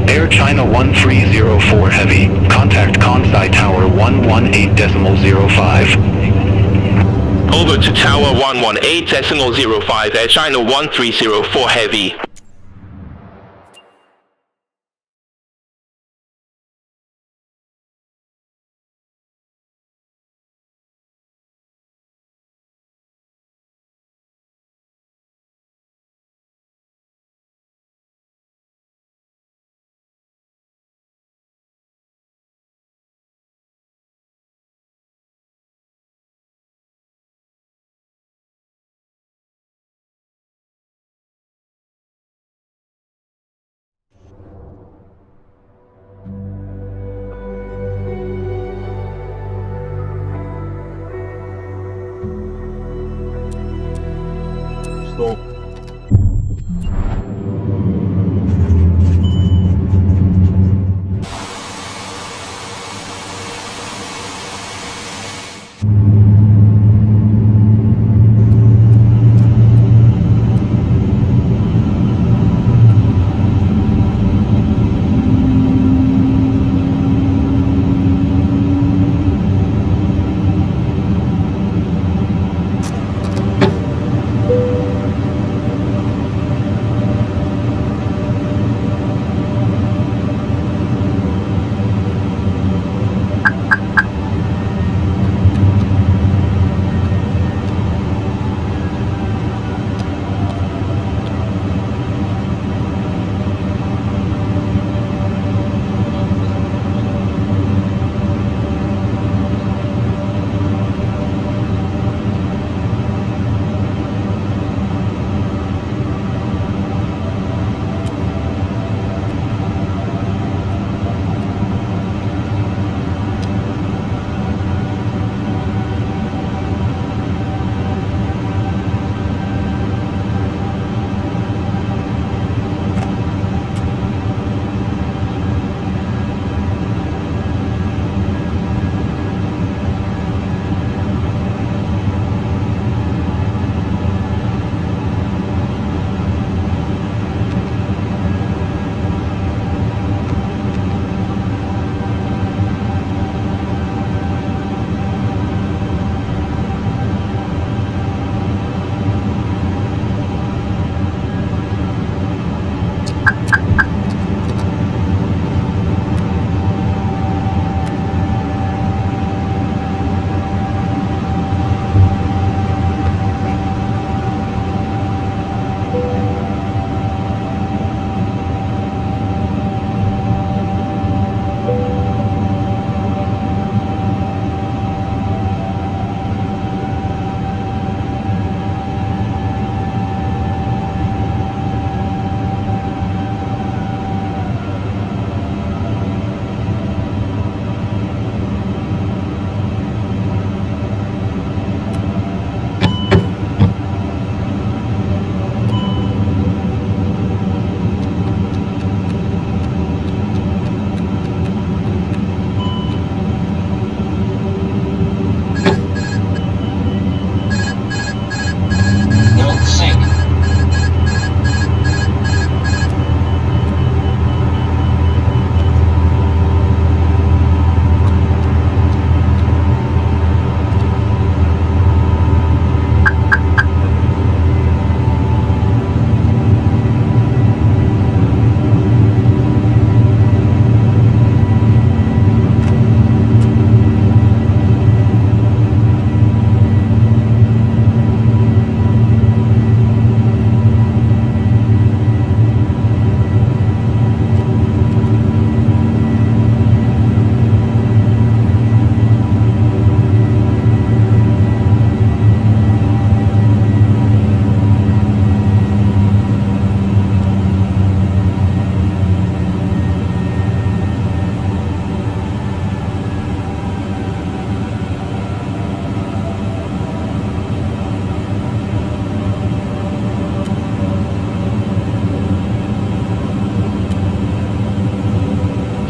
Air China 1304 Heavy, contact Kansai Tower 118.05. Over to Tower 118.05 Air China 1304 Heavy.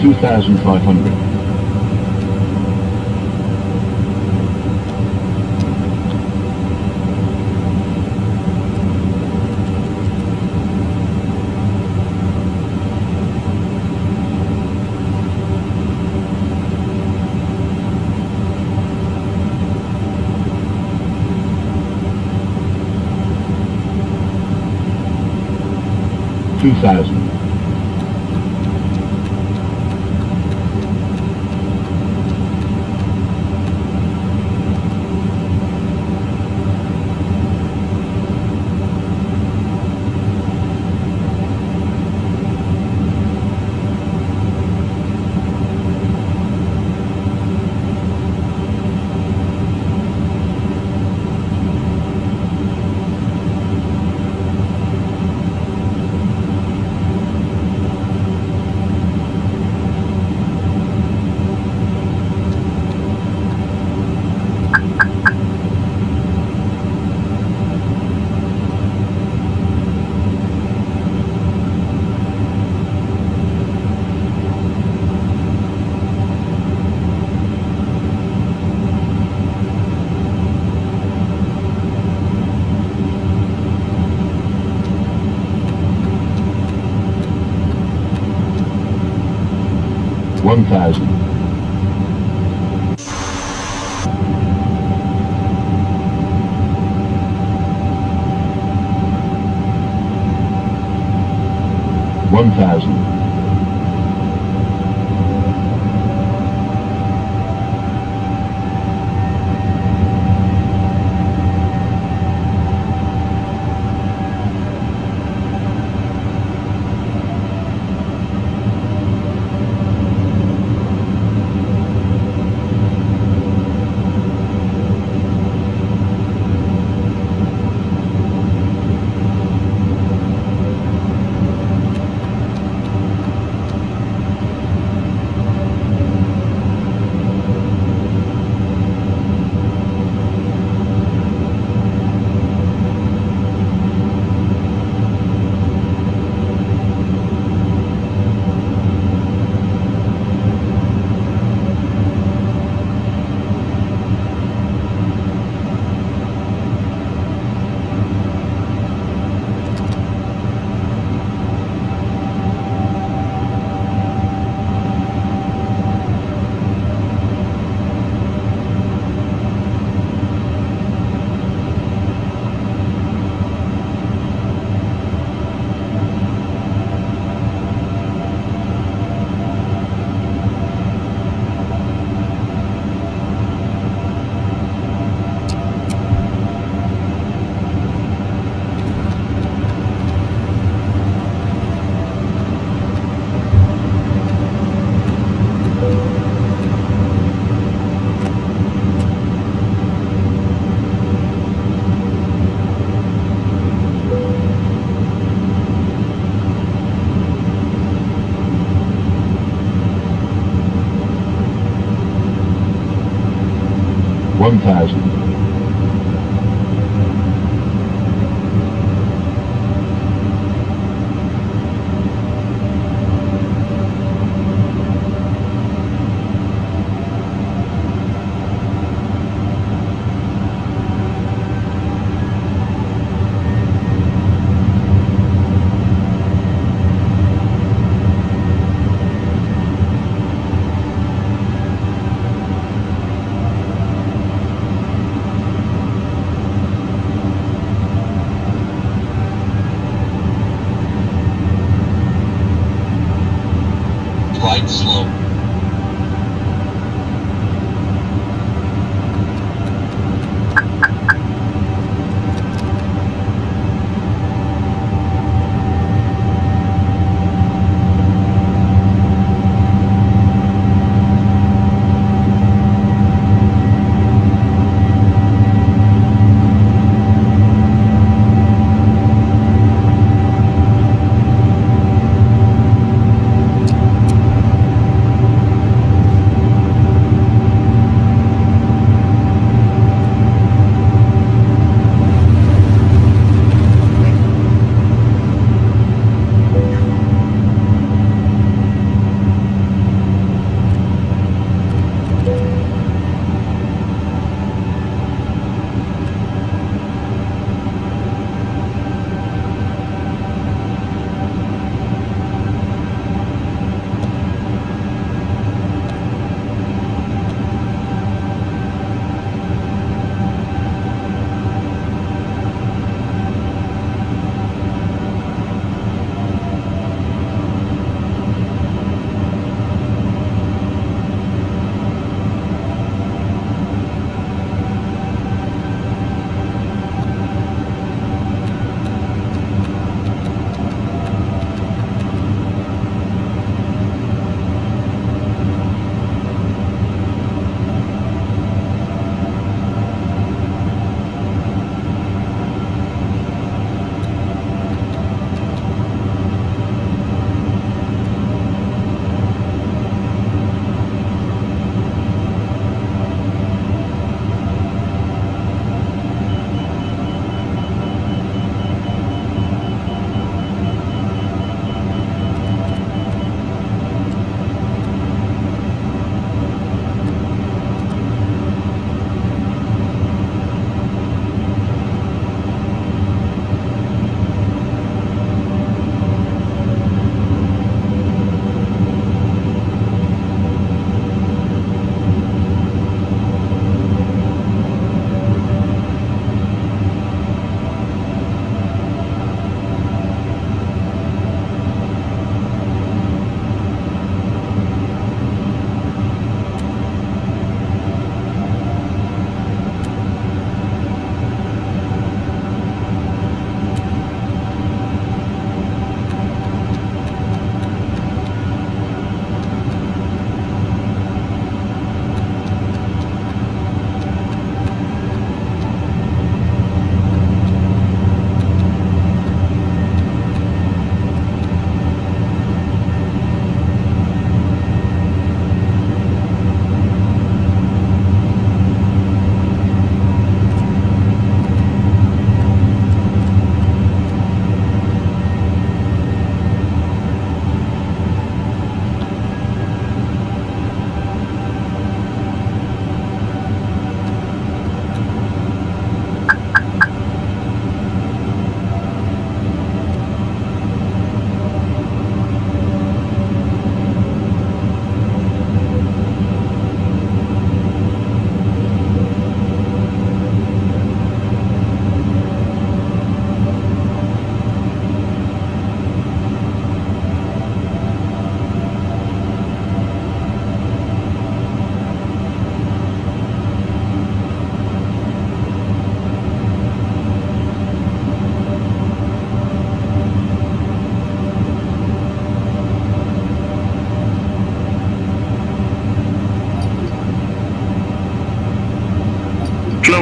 2,500. Two thousand. One thousand. One thousand. One thousand. Flight slow.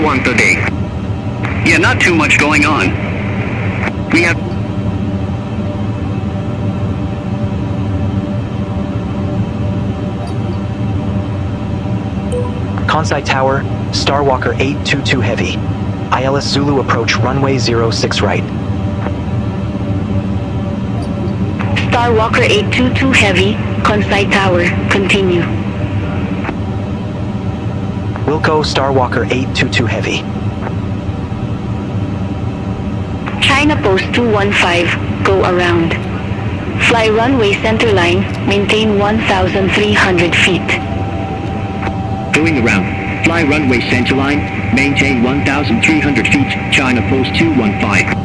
1 today. Yeah, not too much going on. We have Kansai Tower, Starwalker 822 Heavy. ILS Zulu approach runway 06 right. Starwalker 822 Heavy, Kansai Tower, continue. Wilco Starwalker 822 Heavy. China Post 215, go around. Fly runway centerline, maintain 1,300 feet. Going around. Fly runway centerline, maintain 1,300 feet, China Post 215.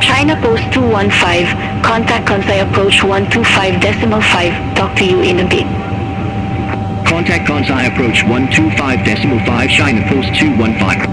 China Post 215, contact Kansai approach 125.5, talk to you in a bit. Contact Kansai approach 125.5, China Post 215.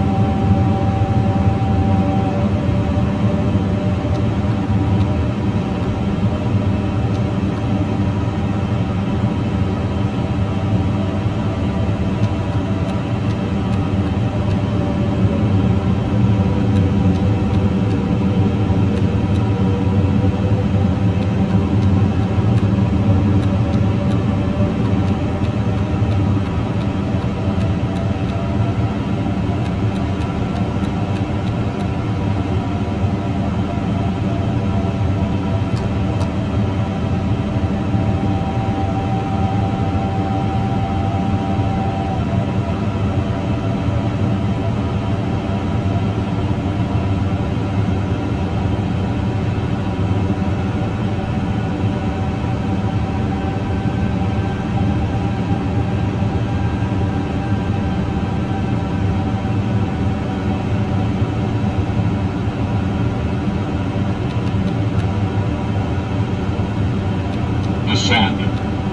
Descend.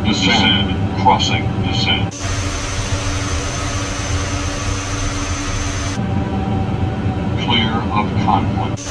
Descend. Crossing. Descend. Clear of conflict.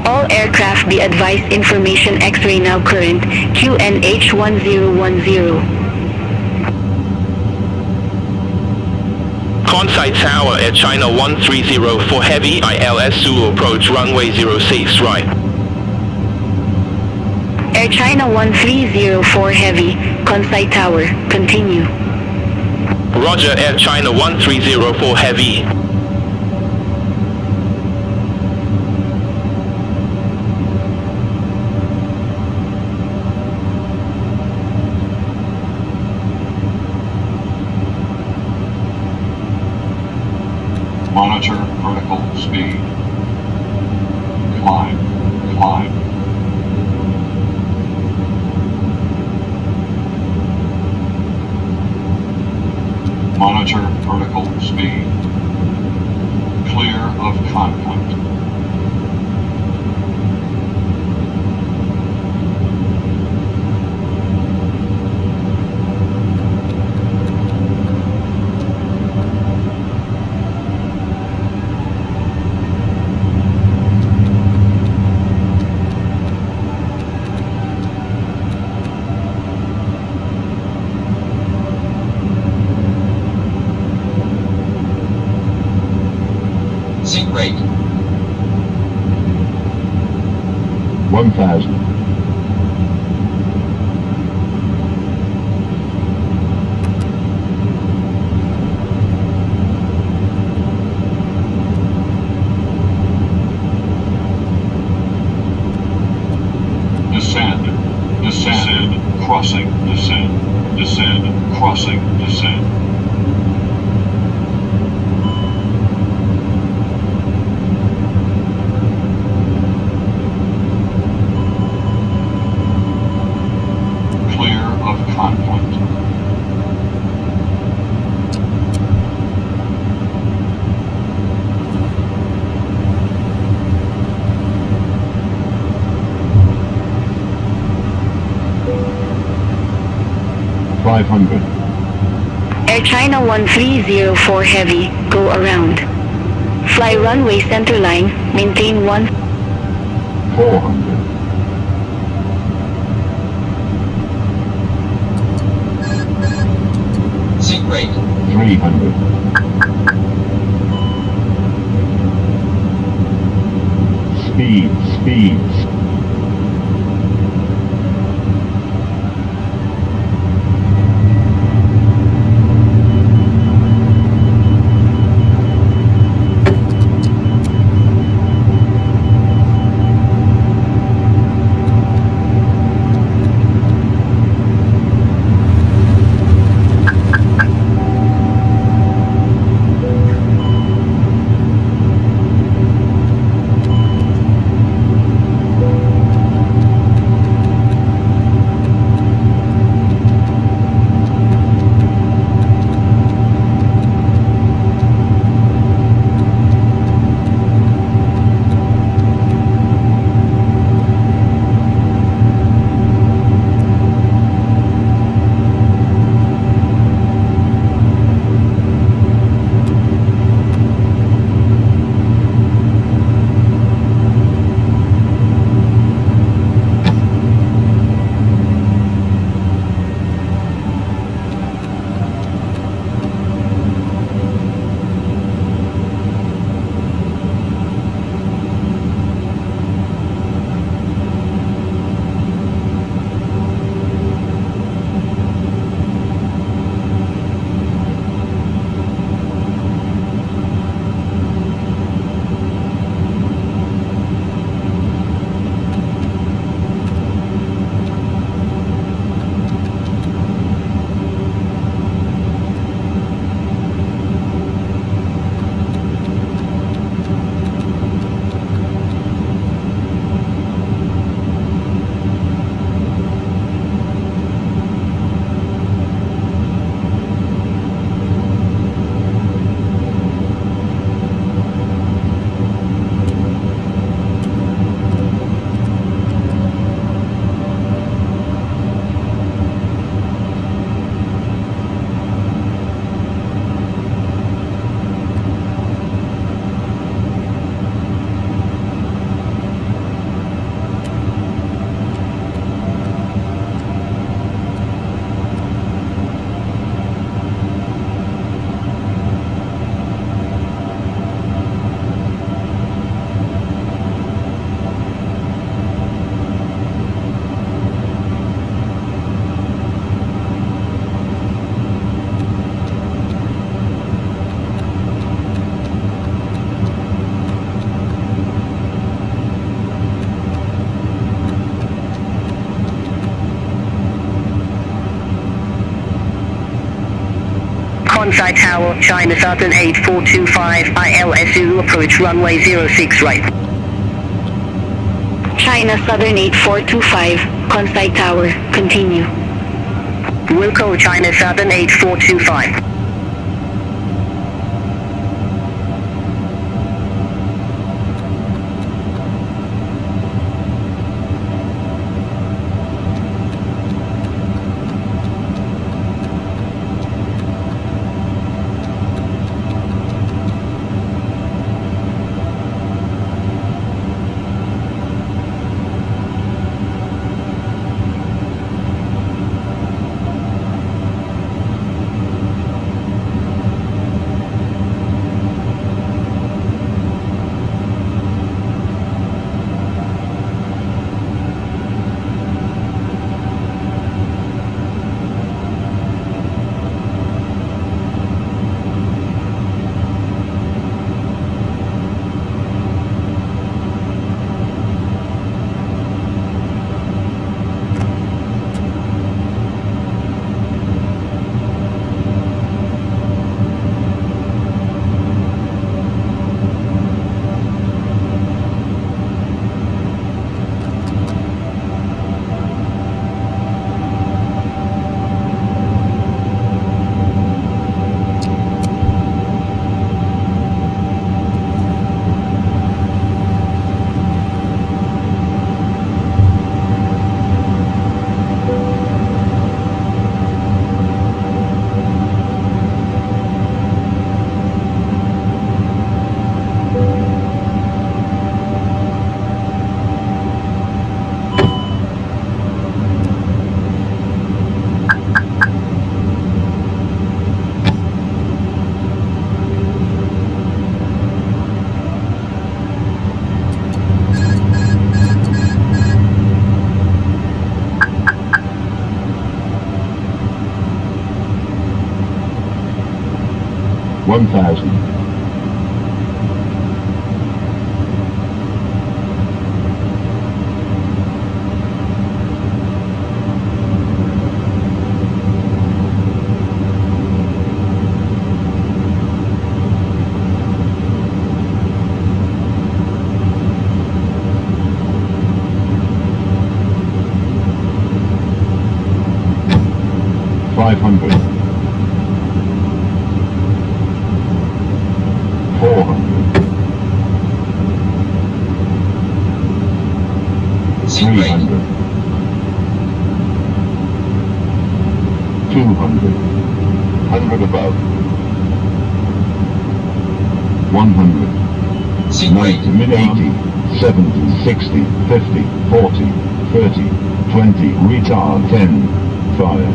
All aircraft be advised information X-ray now current, QNH1010. Kansai Tower at China 130 for heavy ILS Zulu approach runway 06 right. Air China 130 for heavy, Kansai Tower, continue. Roger, Air China 130 for heavy. Monitor vertical speed. Climb. Climb. Monitor vertical speed. Clear of conflict. Sync rate. 1,000. Descend. Descend. Crossing. Descend. Descend. Crossing. Descend. climb point. Air China 1304 Heavy, go around. Fly runway centerline, maintain 1. 400. Seat rate. 300. Speed. Onside tower, China Southern 8425, ILSU approach runway 06 right. China Southern 8425, Conside Tower, continue. Wilco China Southern 8425. 1000. 500. 400. 300. 200. 100 above. 100. 90, mid-80, 70, 60, 50, 40, 30, 20, retard 10, fire.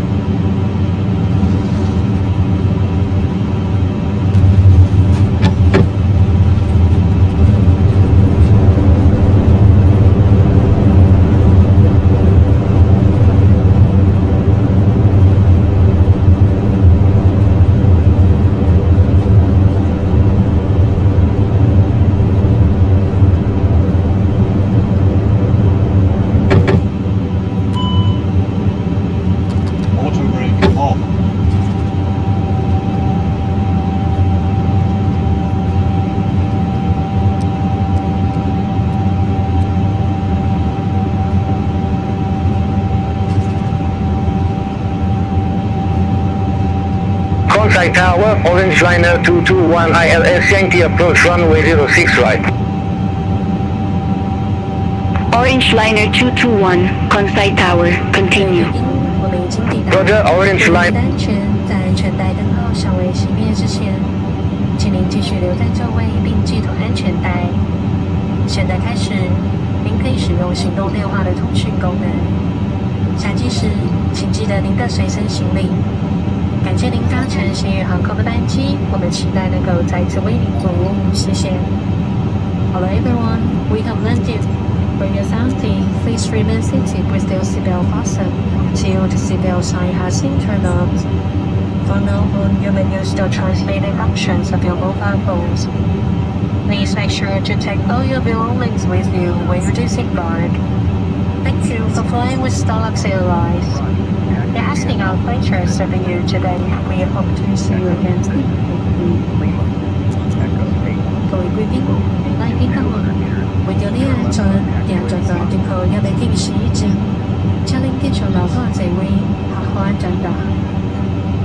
Frontside Tower, Orange Liner 221 ILS Yankee approach runway 06 right. Orange Liner 221, Conside Tower, continue. 我们已经抵达 Roger, Orange Line. 安全，在安全带灯号尚未熄灭之前，请您继续留在座位并系妥安全带。现在开始，您可以使用行动电话的通讯功能。下机时，请记得您的随身行李。感谢您搭乘星宇航空的班机，我们期待能够再次为您服务，谢谢。Hello everyone, we have landed. When you're sounding, please remain seated with your seatbelt fastened until the seatbelt sign has been turned on. From now on, you may use the transmitting functions of your mobile phones. Please make sure to take all your belongings with you when you disembark. Thank you for flying with Starlux Airlines. It has been our pleasure serving you today. We hope to see you again soon. 各位贵宾，来宾客户，為咗呢安全，現在就結合一地經使證，請您繼續留返座位，合好安全帶。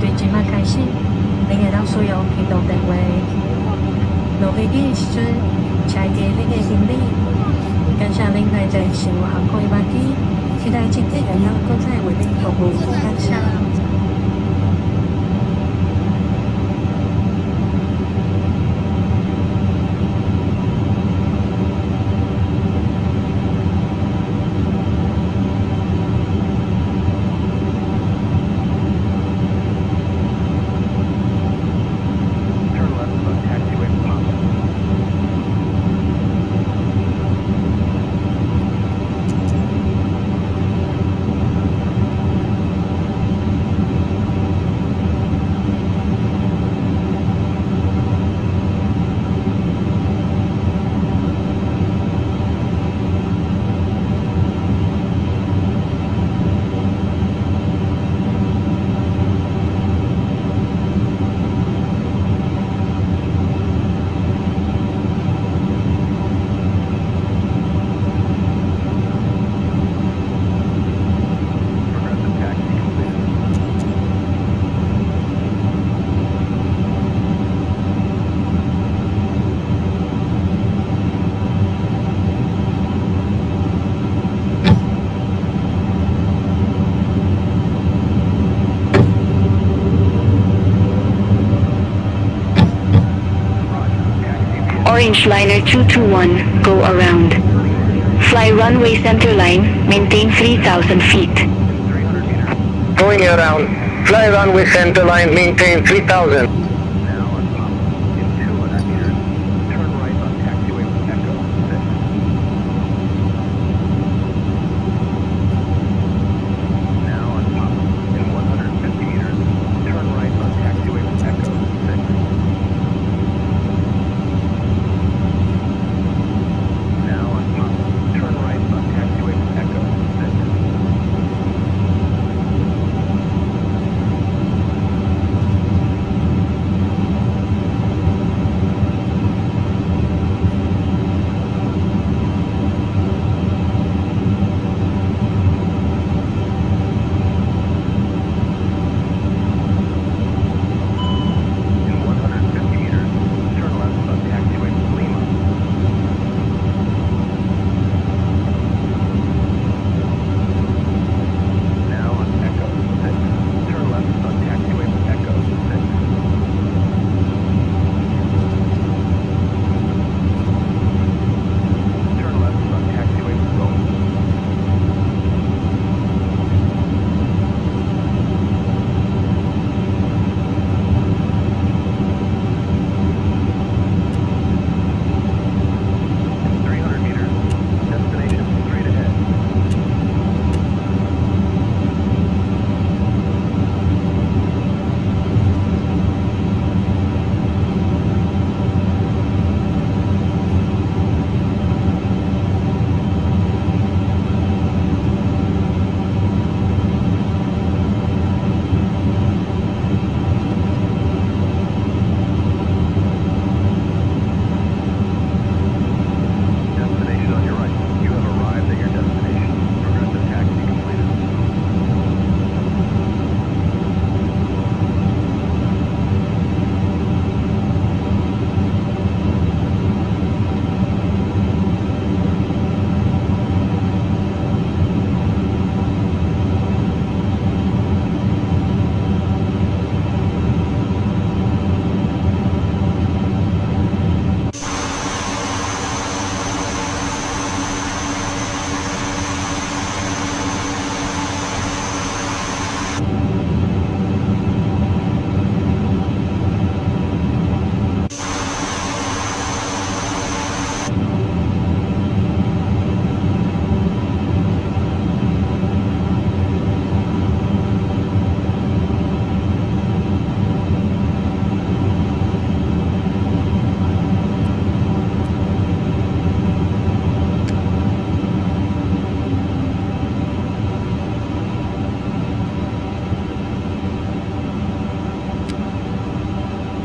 對節目開始，您會到所有移動定位。落飛機時陣，請記您嘅行李。感謝您係在星宇航空嘅班機，期待今天能夠再為您服務。感謝。Orange Liner 221, go around. Fly runway center line, maintain 3,000 feet. Going around. Fly runway center line, maintain 3000.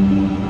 Bye.